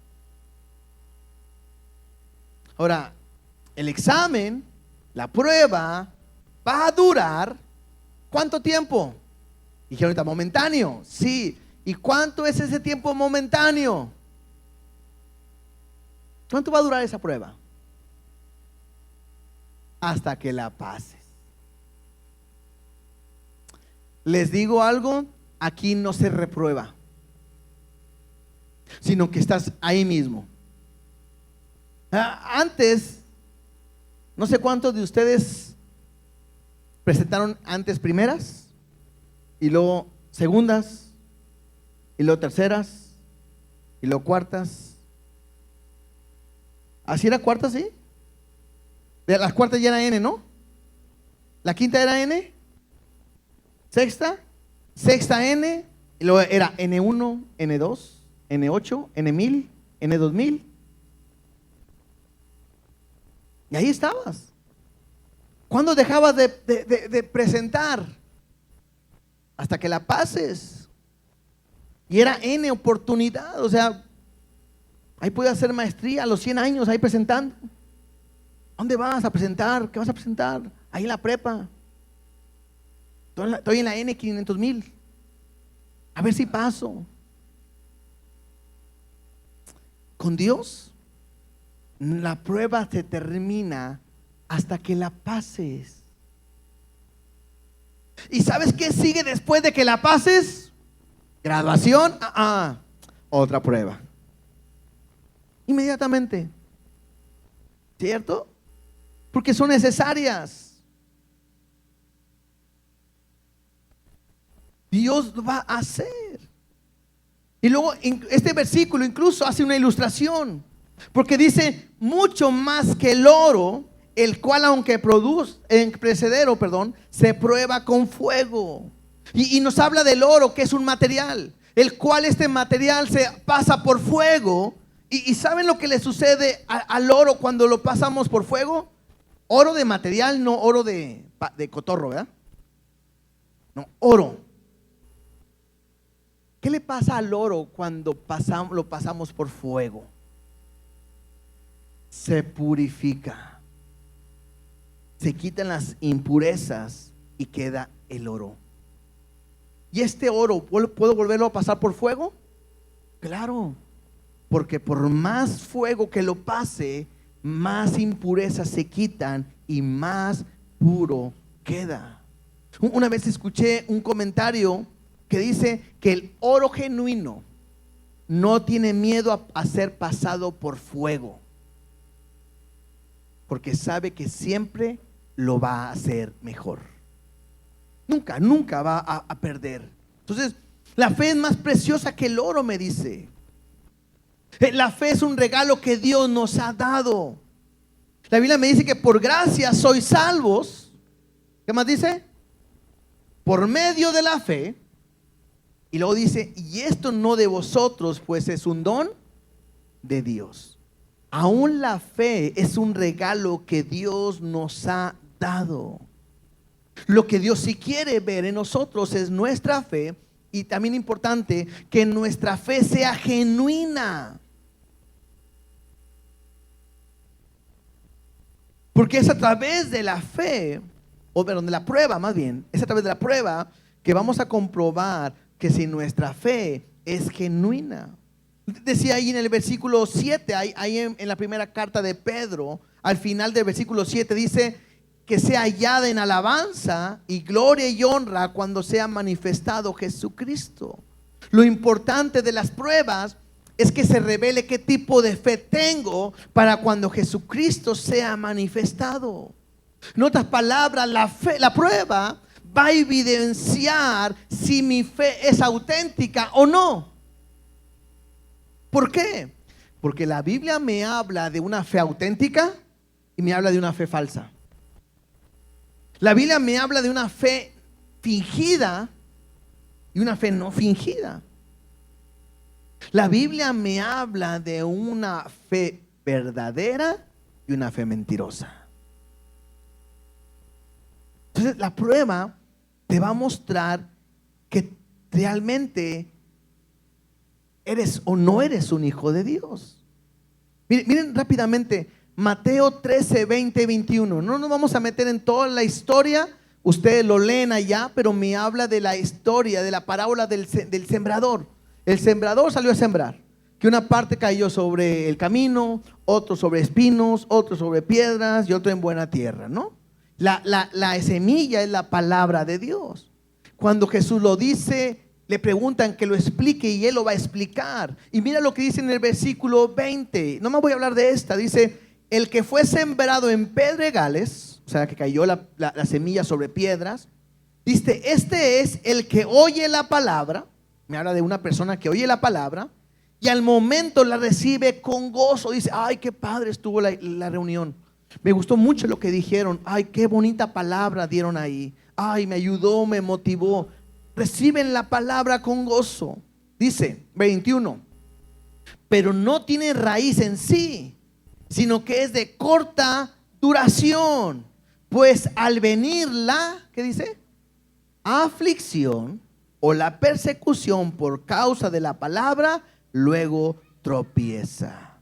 Ahora, el examen, la prueba, va a durar ¿cuánto tiempo? Dije ahorita, momentáneo. Sí. ¿Y cuánto es ese tiempo momentáneo? ¿Cuánto va a durar esa prueba? Hasta que la pases. Les digo algo, aquí no se reprueba, sino que estás ahí mismo. Antes, no sé cuántos de ustedes presentaron antes primeras, y luego segundas, y luego terceras, y luego cuartas. ¿Así era cuarta, sí? De las cuartas ya era N, ¿no? La quinta era N, sexta N, y luego era N1, N2, N8, N1000, N2000. Y ahí estabas. ¿Cuándo dejabas de presentar? Hasta que la pases. Y era N oportunidad. O sea, ahí puedes hacer maestría a los 100 años, ahí presentando. ¿Dónde vas a presentar? ¿Qué vas a presentar? Ahí en la prepa. Estoy en la N 500,000. A ver si paso. Con Dios, la prueba se termina hasta que la pases. ¿Y sabes qué sigue después de que la pases? Graduación, otra prueba. Inmediatamente. ¿Cierto? Porque son necesarias. Dios lo va a hacer. Y luego este versículo incluso hace una ilustración, porque dice: mucho más que el oro, el cual aunque produce en precedero, se prueba con fuego. Y nos habla del oro, que es un material, el cual este material se pasa por fuego. Y ¿saben lo que le sucede al oro cuando lo pasamos por fuego? Oro de material, no oro de cotorro, ¿verdad? No, oro. ¿Qué le pasa al oro cuando lo pasamos por fuego? Se purifica, se quitan las impurezas y queda el oro. ¿Y este oro puedo volverlo a pasar por fuego? Claro, porque por más fuego que lo pase, más impurezas se quitan y más puro queda. Una vez escuché un comentario que dice que el oro genuino no tiene miedo a ser pasado por fuego, porque sabe que siempre lo va a hacer mejor. Nunca va a perder. Entonces, la fe es más preciosa que el oro, me dice. La fe es un regalo que Dios nos ha dado. La Biblia me dice que por gracia sois salvos. ¿Qué más dice? Por medio de la fe. Y luego dice: y esto no de vosotros, pues es un don de Dios. Aún la fe es un regalo que Dios nos ha dado. Lo que Dios sí quiere ver en nosotros es nuestra fe. Y también importante, que nuestra fe sea genuina. Porque es a través de la fe, o de la prueba más bien, es a través de la prueba que vamos a comprobar que si nuestra fe es genuina. Decía ahí en el versículo 7, ahí en la primera carta de Pedro, al final del versículo 7 dice: que sea hallada en alabanza y gloria y honra cuando sea manifestado Jesucristo. Lo importante de las pruebas es que se revele qué tipo de fe tengo para cuando Jesucristo sea manifestado. En otras palabras, la prueba va a evidenciar si mi fe es auténtica o no. ¿Por qué? Porque la Biblia me habla de una fe auténtica y me habla de una fe falsa. La Biblia me habla de una fe fingida y una fe no fingida. La Biblia me habla de una fe verdadera y una fe mentirosa. Entonces, la prueba te va a mostrar que realmente eres o no eres un hijo de Dios. Miren rápidamente Mateo 13, 20 y 21. No nos vamos a meter en toda la historia, ustedes lo leen allá, pero me habla de la historia, de la parábola del sembrador. El sembrador salió a sembrar, que una parte cayó sobre el camino, otro sobre espinos, otro sobre piedras y otro en buena tierra, ¿no? La semilla es la palabra de Dios. cuando Jesús lo dice, le preguntan que lo explique y Él lo va a explicar. Y mira lo que dice en el versículo 20. No me voy a hablar de esta. Dice, el que fue sembrado en pedregales, o sea, que cayó la semilla sobre piedras. Dice, este es el que oye la palabra. Me habla de una persona que oye la palabra y al momento la recibe con gozo. Dice, ay, qué padre estuvo la reunión. Me gustó mucho lo que dijeron. Ay, qué bonita palabra dieron ahí. Ay, me ayudó, me motivó. Reciben la palabra con gozo. Dice 21, pero no tiene raíz en sí, sino que es de corta duración. Pues al venir ¿qué dice? Aflicción o la persecución por causa de la palabra, luego tropieza.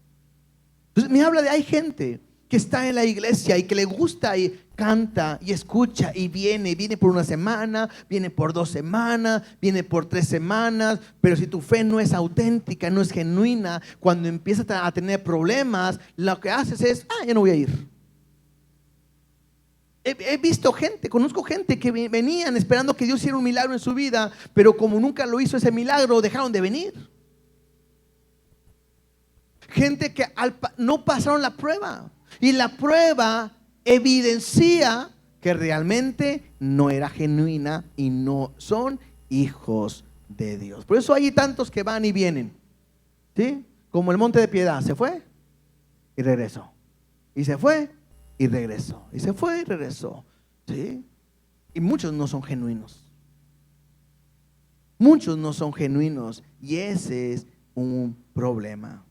Entonces me habla de, hay gente que está en la iglesia y que le gusta y canta y escucha y viene por una semana, viene por 2 semanas, viene por 3 semanas, pero si tu fe no es auténtica, no es genuina, cuando empiezas a tener problemas, lo que haces es, ya no voy a ir. He visto gente, conozco gente que venían esperando que Dios hiciera un milagro en su vida, pero como nunca lo hizo ese milagro, dejaron de venir. Gente que no pasaron la prueba. Y la prueba evidencia que realmente no era genuina y no son hijos de Dios. Por eso hay tantos que van y vienen, ¿sí? Como el monte de Piedad, se fue y regresó, y se fue y regresó, y se fue y regresó, ¿sí? Y muchos no son genuinos. Muchos no son genuinos y ese es un problema.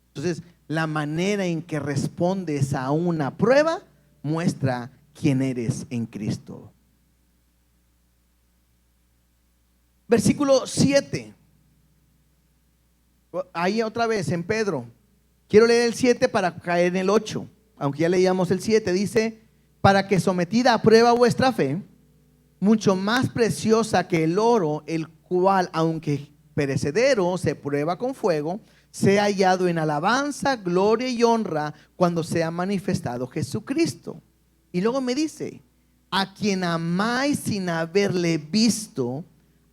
Entonces, la manera en que respondes a una prueba muestra quién eres en Cristo. Versículo 7. Ahí otra vez en Pedro. Quiero leer el 7 para caer en el 8. Aunque ya leíamos el 7. Dice, para que sometida a prueba vuestra fe, mucho más preciosa que el oro, el cual aunque perecedero se prueba con fuego, sea hallado en alabanza, gloria y honra cuando sea manifestado Jesucristo. Y luego me dice, a quien amáis sin haberle visto,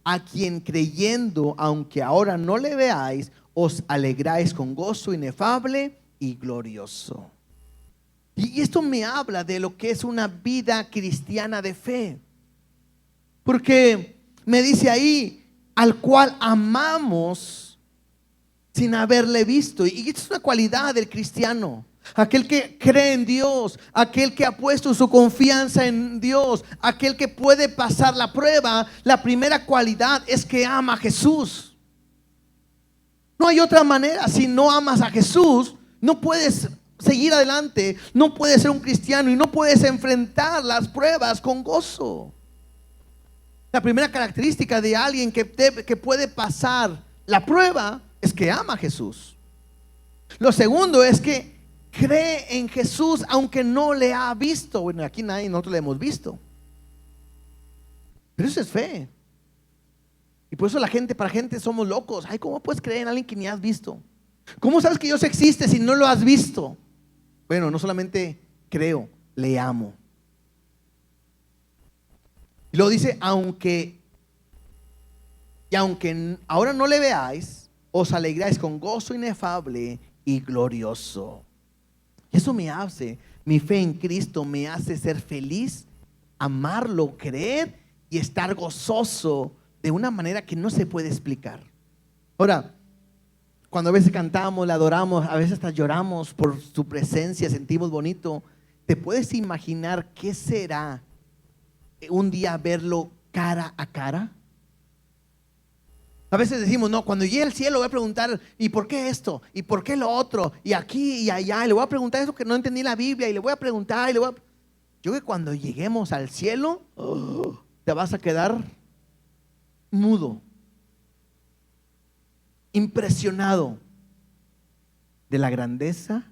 a quien creyendo, aunque ahora no le veáis, os alegráis con gozo inefable y glorioso. Y esto me habla de lo que es una vida cristiana de fe. Porque me dice ahí, al cual amamos sin haberle visto. Y esta es una cualidad del cristiano. Aquel que cree en Dios, aquel que ha puesto su confianza en Dios, aquel que puede pasar la prueba. La primera cualidad es que ama a Jesús. No hay otra manera. Si no amas a Jesús, no puedes seguir adelante, no puedes ser un cristiano y no puedes enfrentar las pruebas con gozo. La primera característica de alguien que puede pasar la prueba es que ama a Jesús. Lo segundo es que cree en Jesús aunque no le ha visto. Bueno, aquí nosotros le hemos visto, pero eso es fe. Y por eso para gente somos locos. Ay, ¿cómo puedes creer en alguien que ni has visto? ¿Cómo sabes que Dios existe si no lo has visto? Bueno, no solamente creo, le amo. Y luego dice, aunque ahora no le veáis, os alegráis con gozo inefable y glorioso. Eso me hace, mi fe en Cristo me hace ser feliz, amarlo, creer y estar gozoso de una manera que no se puede explicar. Ahora, cuando a veces cantamos, le adoramos, a veces hasta lloramos por su presencia, sentimos bonito. ¿Te puedes imaginar qué será un día verlo cara a cara? A veces decimos, no, cuando llegue al cielo voy a preguntar, ¿y por qué esto? ¿Y por qué lo otro? Y aquí y allá, y le voy a preguntar eso que no entendí la Biblia, y le voy a preguntar, Yo creo que cuando lleguemos al cielo, te vas a quedar mudo, impresionado de la grandeza,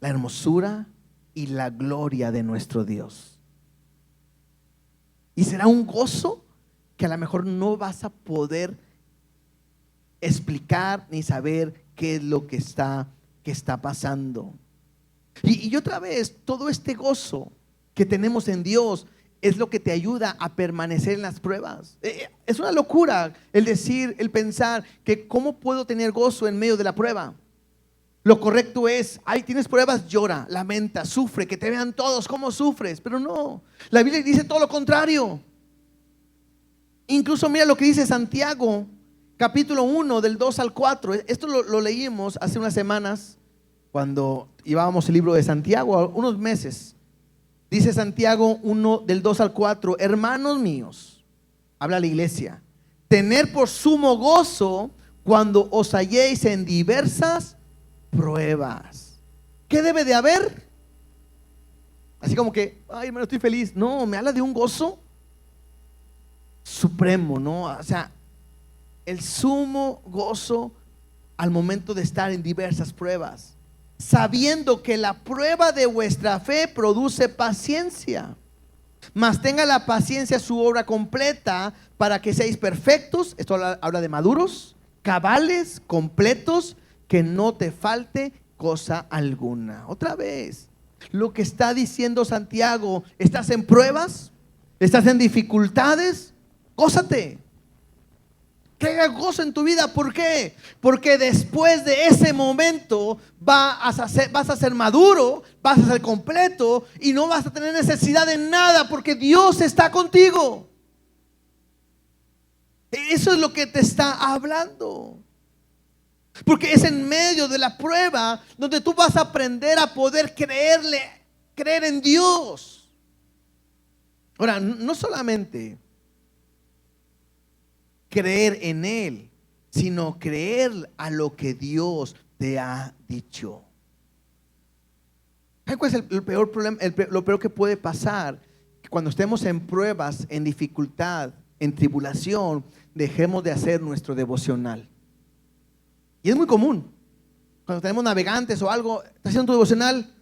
la hermosura y la gloria de nuestro Dios. Y será un gozo que a lo mejor no vas a poder explicar ni saber qué es lo que está pasando. Y otra vez, todo este gozo que tenemos en Dios es lo que te ayuda a permanecer en las pruebas. Es una locura el decir, el pensar que cómo puedo tener gozo en medio de la prueba. Lo correcto es, ay, tienes pruebas, llora, lamenta, sufre, que te vean todos cómo sufres. Pero no, la Biblia dice todo lo contrario. Incluso mira lo que dice Santiago, capítulo 1, del 2 al 4. Esto lo leímos hace unas semanas cuando llevábamos el libro de Santiago, unos meses. Dice Santiago 1, del 2 al 4, hermanos míos, habla la iglesia, tener por sumo gozo cuando os halléis en diversas pruebas. ¿Qué debe de haber? Así como que, ay, hermano, estoy feliz. No, me habla de un gozo supremo, ¿no? O sea, el sumo gozo al momento de estar en diversas pruebas, sabiendo que la prueba de vuestra fe produce paciencia. Mas tenga la paciencia su obra completa, para que seáis perfectos. Esto habla de maduros, cabales, completos, que no te falte cosa alguna. Otra vez, lo que está diciendo Santiago: ¿estás en pruebas? ¿Estás en dificultades? Gózate. Que haya gozo en tu vida. ¿Por qué? Porque después de ese momento vas a ser maduro, vas a ser completo y no vas a tener necesidad de nada, porque Dios está contigo. Eso es lo que te está hablando. Porque es en medio de la prueba donde tú vas a aprender a poder creer en Dios. Ahora, no solamente creer en Él, sino creer a lo que Dios te ha dicho. ¿Sabes cuál es el peor problema? Lo peor que puede pasar, que cuando estemos en pruebas, en dificultad, en tribulación, dejemos de hacer nuestro devocional. Y es muy común. Cuando tenemos navegantes o algo, ¿estás haciendo tu devocional?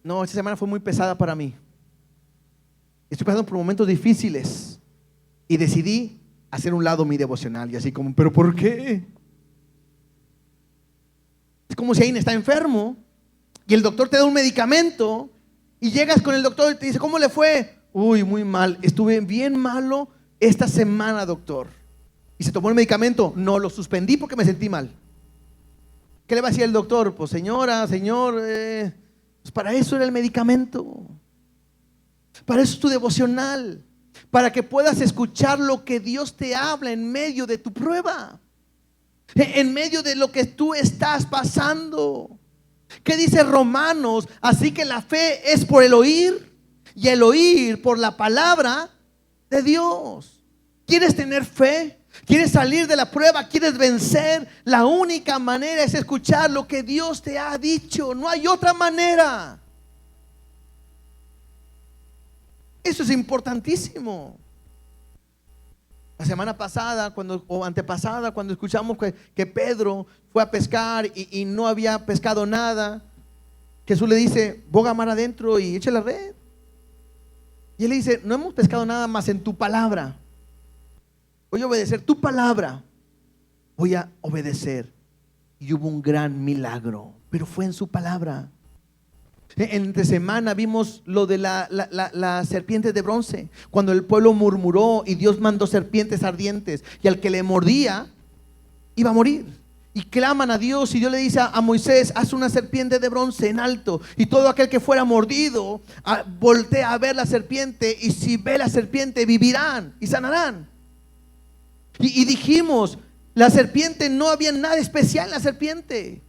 No, esta semana fue muy pesada para mí. Estoy pasando por momentos difíciles y decidí hacer un lado mi devocional. Y así como, ¿pero por qué? Es como si alguien está enfermo y el doctor te da un medicamento y llegas con el doctor y te dice, ¿cómo le fue? Uy, muy mal, estuve bien malo esta semana, doctor. Y se tomó el medicamento. No, lo suspendí porque me sentí mal. ¿Qué le va a decir el doctor? Pues señora, señor, pues para eso era el medicamento. Para eso es tu devocional, para que puedas escuchar lo que Dios te habla en medio de tu prueba, en medio de lo que tú estás pasando. ¿Qué dice Romanos? Así que la fe es por el oír, y el oír por la palabra de Dios. ¿Quieres tener fe? ¿Quieres salir de la prueba? ¿Quieres vencer? La única manera es escuchar lo que Dios te ha dicho. No hay otra manera. Eso es importantísimo. La semana pasada o antepasada, cuando escuchamos que Pedro fue a pescar y no había pescado nada, Jesús le dice, boga mar adentro y eche la red. Y él le dice, no hemos pescado nada más en tu palabra. Voy a obedecer tu palabra. Voy a obedecer. Y hubo un gran milagro, pero fue en su palabra. Entre semana vimos lo de la serpiente de bronce, cuando el pueblo murmuró y Dios mandó serpientes ardientes, y al que le mordía iba a morir. Y claman a Dios, y Dios le dice a Moisés, haz una serpiente de bronce en alto, y todo aquel que fuera mordido voltea a ver la serpiente, y si ve la serpiente vivirán y sanarán. Y dijimos, la serpiente, no había nada especial en la serpiente.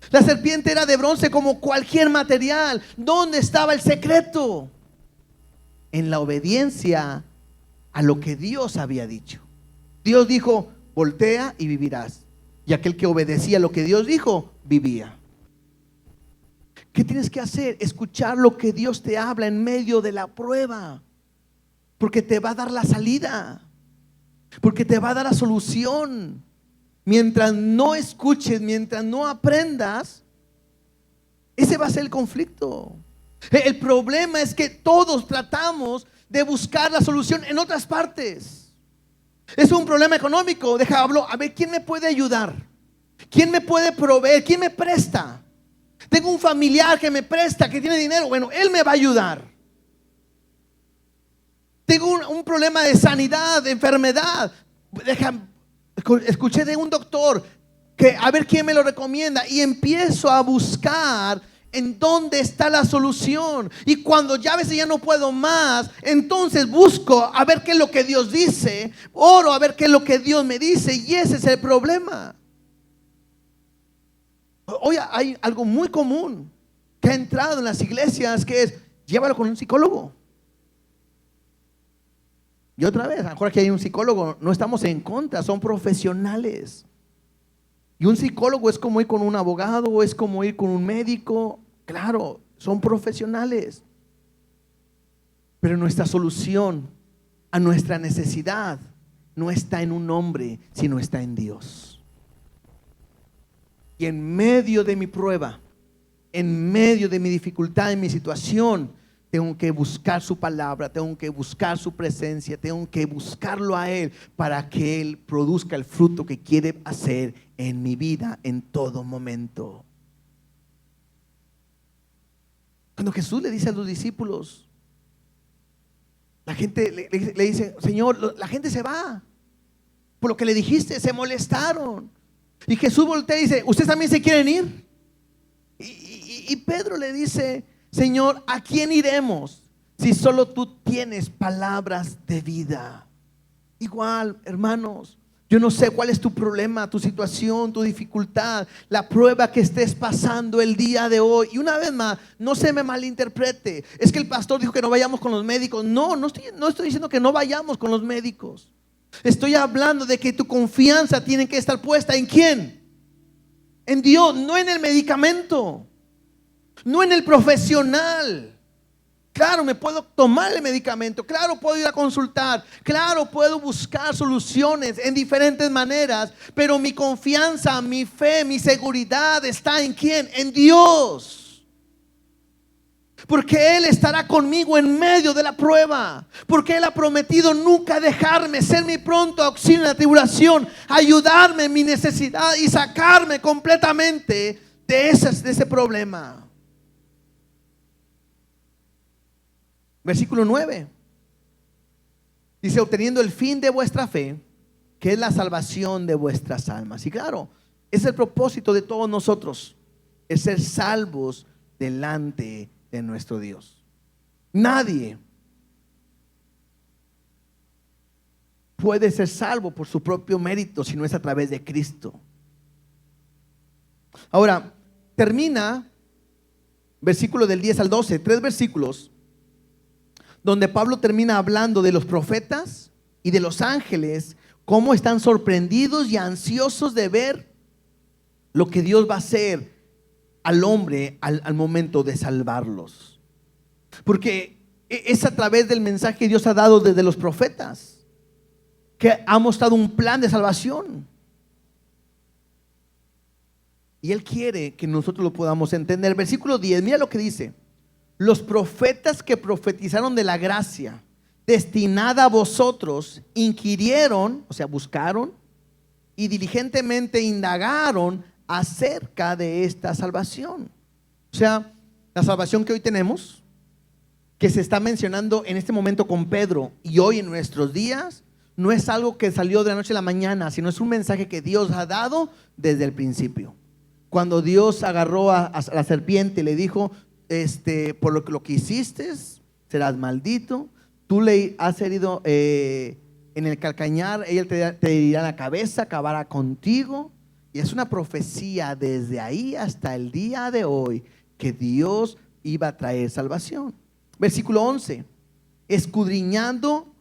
La serpiente era de bronce como cualquier material. ¿Dónde estaba el secreto? En la obediencia a lo que Dios había dicho. Dios dijo, voltea y vivirás. Y aquel que obedecía lo que Dios dijo, vivía. ¿Qué tienes que hacer? Escuchar lo que Dios te habla en medio de la prueba, porque te va a dar la salida, porque te va a dar la solución. Mientras no escuches, mientras no aprendas, ese va a ser el conflicto. El problema es que todos tratamos de buscar la solución en otras partes. Es un problema económico. Hablo, a ver, ¿quién me puede ayudar? ¿Quién me puede proveer? ¿Quién me presta? Tengo un familiar que me presta, que tiene dinero. Bueno, él me va a ayudar. Tengo un problema de sanidad, de enfermedad. Escuché de un doctor que a ver quién me lo recomienda y empiezo a buscar en dónde está la solución. Y cuando ya a veces ya no puedo más, entonces busco a ver qué es lo que Dios dice, oro a ver qué es lo que Dios me dice, y ese es el problema. Hoy hay algo muy común que ha entrado en las iglesias, que es: llévalo con un psicólogo. Y otra vez, a lo mejor aquí hay un psicólogo, no estamos en contra, son profesionales. Y un psicólogo es como ir con un abogado, es como ir con un médico. Claro, son profesionales. Pero nuestra solución a nuestra necesidad no está en un hombre, sino está en Dios. Y en medio de mi prueba, en medio de mi dificultad, en mi situación, tengo que buscar su palabra, tengo que buscar su presencia, tengo que buscarlo a Él para que Él produzca el fruto que quiere hacer en mi vida en todo momento. Cuando Jesús le dice a los discípulos, la gente le dice: Señor, la gente se va por lo que le dijiste, se molestaron. Y Jesús voltea y dice: ¿ustedes también se quieren ir? Y Pedro le dice: Señor, ¿a quién iremos si solo tú tienes palabras de vida? Igual, hermanos, yo no sé cuál es tu problema, tu situación, tu dificultad, la prueba que estés pasando el día de hoy. Y una vez más, no se me malinterprete. Es que el pastor dijo que no vayamos con los médicos. No estoy diciendo que no vayamos con los médicos. Estoy hablando de que tu confianza tiene que estar puesta ¿en quién? En Dios, no en el medicamento, no en el profesional. Claro, me puedo tomar el medicamento, claro, puedo ir a consultar, claro, puedo buscar soluciones en diferentes maneras, pero mi confianza, mi fe, mi seguridad está ¿en quién? En Dios. Porque Él estará conmigo en medio de la prueba, porque Él ha prometido nunca dejarme, ser mi pronto auxilio en la tribulación, ayudarme en mi necesidad y sacarme completamente de ese problema. Versículo 9 dice: obteniendo el fin de vuestra fe, que es la salvación de vuestras almas. Y claro, es el propósito de todos nosotros, es ser salvos delante de nuestro Dios. Nadie puede ser salvo por su propio mérito si no es a través de Cristo. Ahora, termina versículo del 10 al 12, 3 versículos donde Pablo termina hablando de los profetas y de los ángeles, cómo están sorprendidos y ansiosos de ver lo que Dios va a hacer al hombre al momento de salvarlos. Porque es a través del mensaje que Dios ha dado desde los profetas que ha mostrado un plan de salvación. Y Él quiere que nosotros lo podamos entender. Versículo 10, mira lo que dice: los profetas que profetizaron de la gracia destinada a vosotros inquirieron, o sea, buscaron y diligentemente indagaron acerca de esta salvación. O sea, la salvación que hoy tenemos, que se está mencionando en este momento con Pedro y hoy en nuestros días, no es algo que salió de la noche a la mañana, sino es un mensaje que Dios ha dado desde el principio. Cuando Dios agarró a la serpiente y le dijo: por lo que hiciste serás maldito, tú le has herido en el calcañar, ella te herirá la cabeza, acabará contigo. Y es una profecía desde ahí hasta el día de hoy que Dios iba a traer salvación. Versículo 11: escudriñando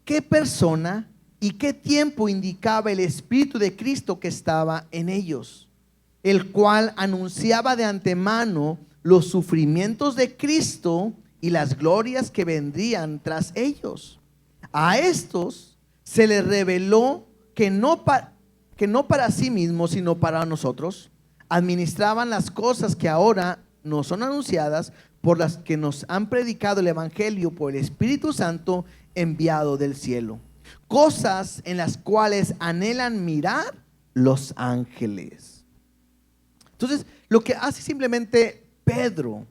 qué persona y qué tiempo indicaba el Espíritu de Cristo que estaba en ellos, el cual anunciaba de antemano los sufrimientos de Cristo y las glorias que vendrían tras ellos. A estos se les reveló que no para sí mismos, sino para nosotros, administraban las cosas que ahora nos son anunciadas, por las que nos han predicado el Evangelio por el Espíritu Santo enviado del cielo, cosas en las cuales anhelan mirar los ángeles. Entonces, lo que hace simplemente Pedro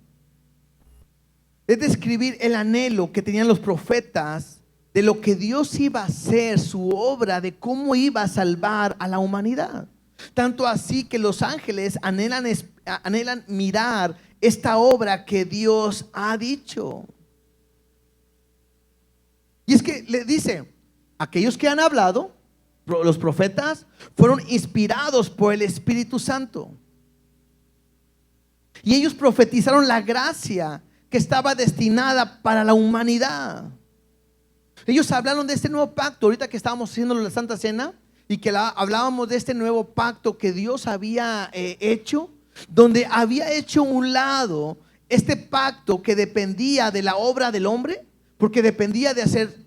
es describir el anhelo que tenían los profetas de lo que Dios iba a hacer, su obra, de cómo iba a salvar a la humanidad. Tanto así que los ángeles anhelan mirar esta obra que Dios ha dicho. Y es que le dice, aquellos que han hablado, los profetas, fueron inspirados por el Espíritu Santo. Y ellos profetizaron la gracia que estaba destinada para la humanidad. Ellos hablaron de este nuevo pacto, ahorita que estábamos haciendo la Santa Cena, y que hablábamos de este nuevo pacto que Dios había hecho, donde había hecho un lado este pacto que dependía de la obra del hombre, porque dependía de hacer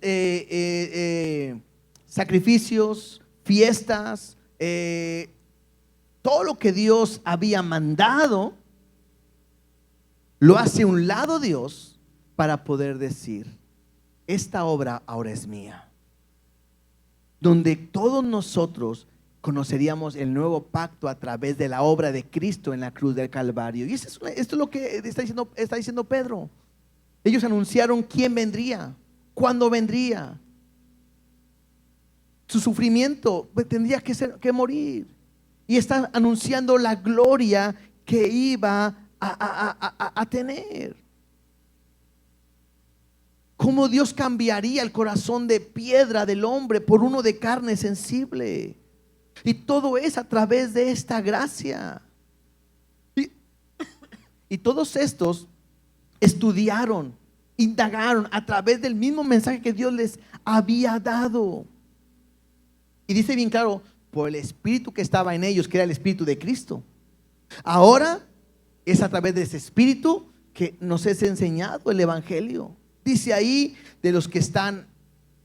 sacrificios, fiestas, todo lo que Dios había mandado, lo hace a un lado Dios para poder decir, esta obra ahora es mía. Donde todos nosotros conoceríamos el nuevo pacto a través de la obra de Cristo en la cruz del Calvario. Y esto es lo que está diciendo Pedro. Ellos anunciaron quién vendría, cuándo vendría. Su sufrimiento tendría que morir. Y está anunciando la gloria que iba a tener. Cómo Dios cambiaría el corazón de piedra del hombre por uno de carne sensible. Y todo es a través de esta gracia. Y todos estos estudiaron, indagaron a través del mismo mensaje que Dios les había dado. Y dice bien claro, por el Espíritu que estaba en ellos, que era el Espíritu de Cristo. Ahora es a través de ese Espíritu que nos es enseñado el Evangelio. Dice ahí, de los que están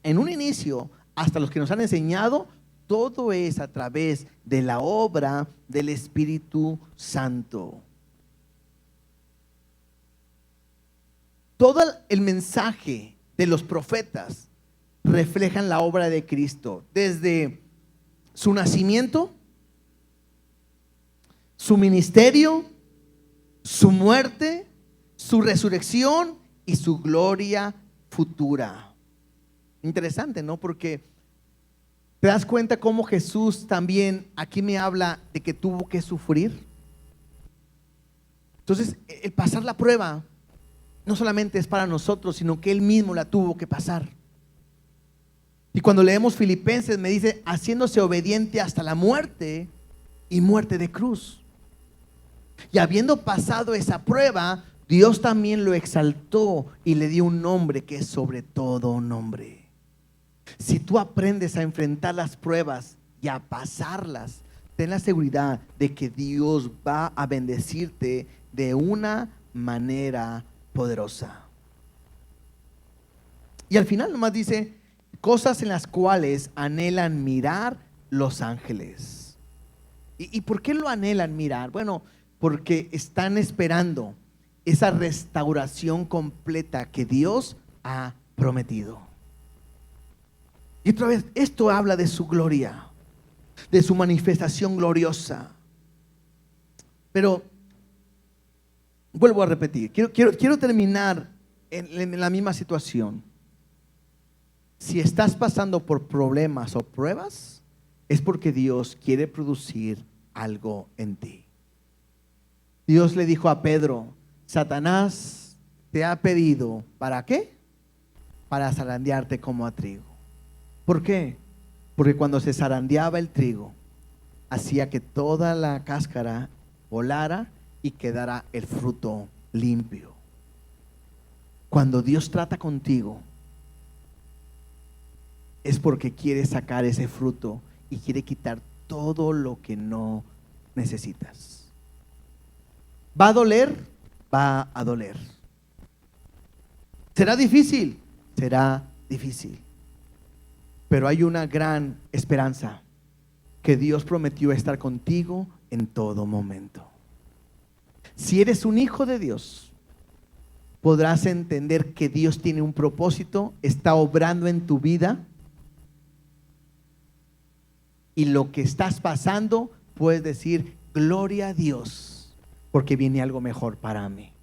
en un inicio hasta los que nos han enseñado, todo es a través de la obra del Espíritu Santo. Todo el mensaje de los profetas reflejan la obra de Cristo, desde su nacimiento, su ministerio, su muerte, su resurrección y su gloria futura. Interesante, ¿no? Porque te das cuenta cómo Jesús también aquí me habla de que tuvo que sufrir. Entonces, el pasar la prueba no solamente es para nosotros, sino que Él mismo la tuvo que pasar. Y cuando leemos Filipenses me dice, haciéndose obediente hasta la muerte y muerte de cruz. Y habiendo pasado esa prueba, Dios también lo exaltó y le dio un nombre que es sobre todo nombre. Si tú aprendes a enfrentar las pruebas y a pasarlas, ten la seguridad de que Dios va a bendecirte de una manera poderosa. Y al final nomás dice, cosas en las cuales anhelan mirar los ángeles. ¿Y por qué lo anhelan mirar? Bueno, porque están esperando esa restauración completa que Dios ha prometido. Y otra vez, esto habla de su gloria, de su manifestación gloriosa. Pero vuelvo a repetir, quiero terminar en la misma situación. Si estás pasando por problemas o pruebas, es porque Dios quiere producir algo en ti. Dios le dijo a Pedro, Satanás te ha pedido, ¿para qué? Para zarandearte como a trigo. ¿Por qué? Porque cuando se zarandeaba el trigo, hacía que toda la cáscara volara y quedara el fruto limpio. Cuando Dios trata contigo, es porque quiere sacar ese fruto y quiere quitar todo lo que no necesitas. ¿Va a doler? Va a doler. ¿Será difícil? Será difícil. Pero hay una gran esperanza, que Dios prometió estar contigo en todo momento. Si eres un hijo de Dios, podrás entender que Dios tiene un propósito, está obrando en tu vida. Y lo que estás pasando, puedes decir, gloria a Dios, porque viene algo mejor para mí.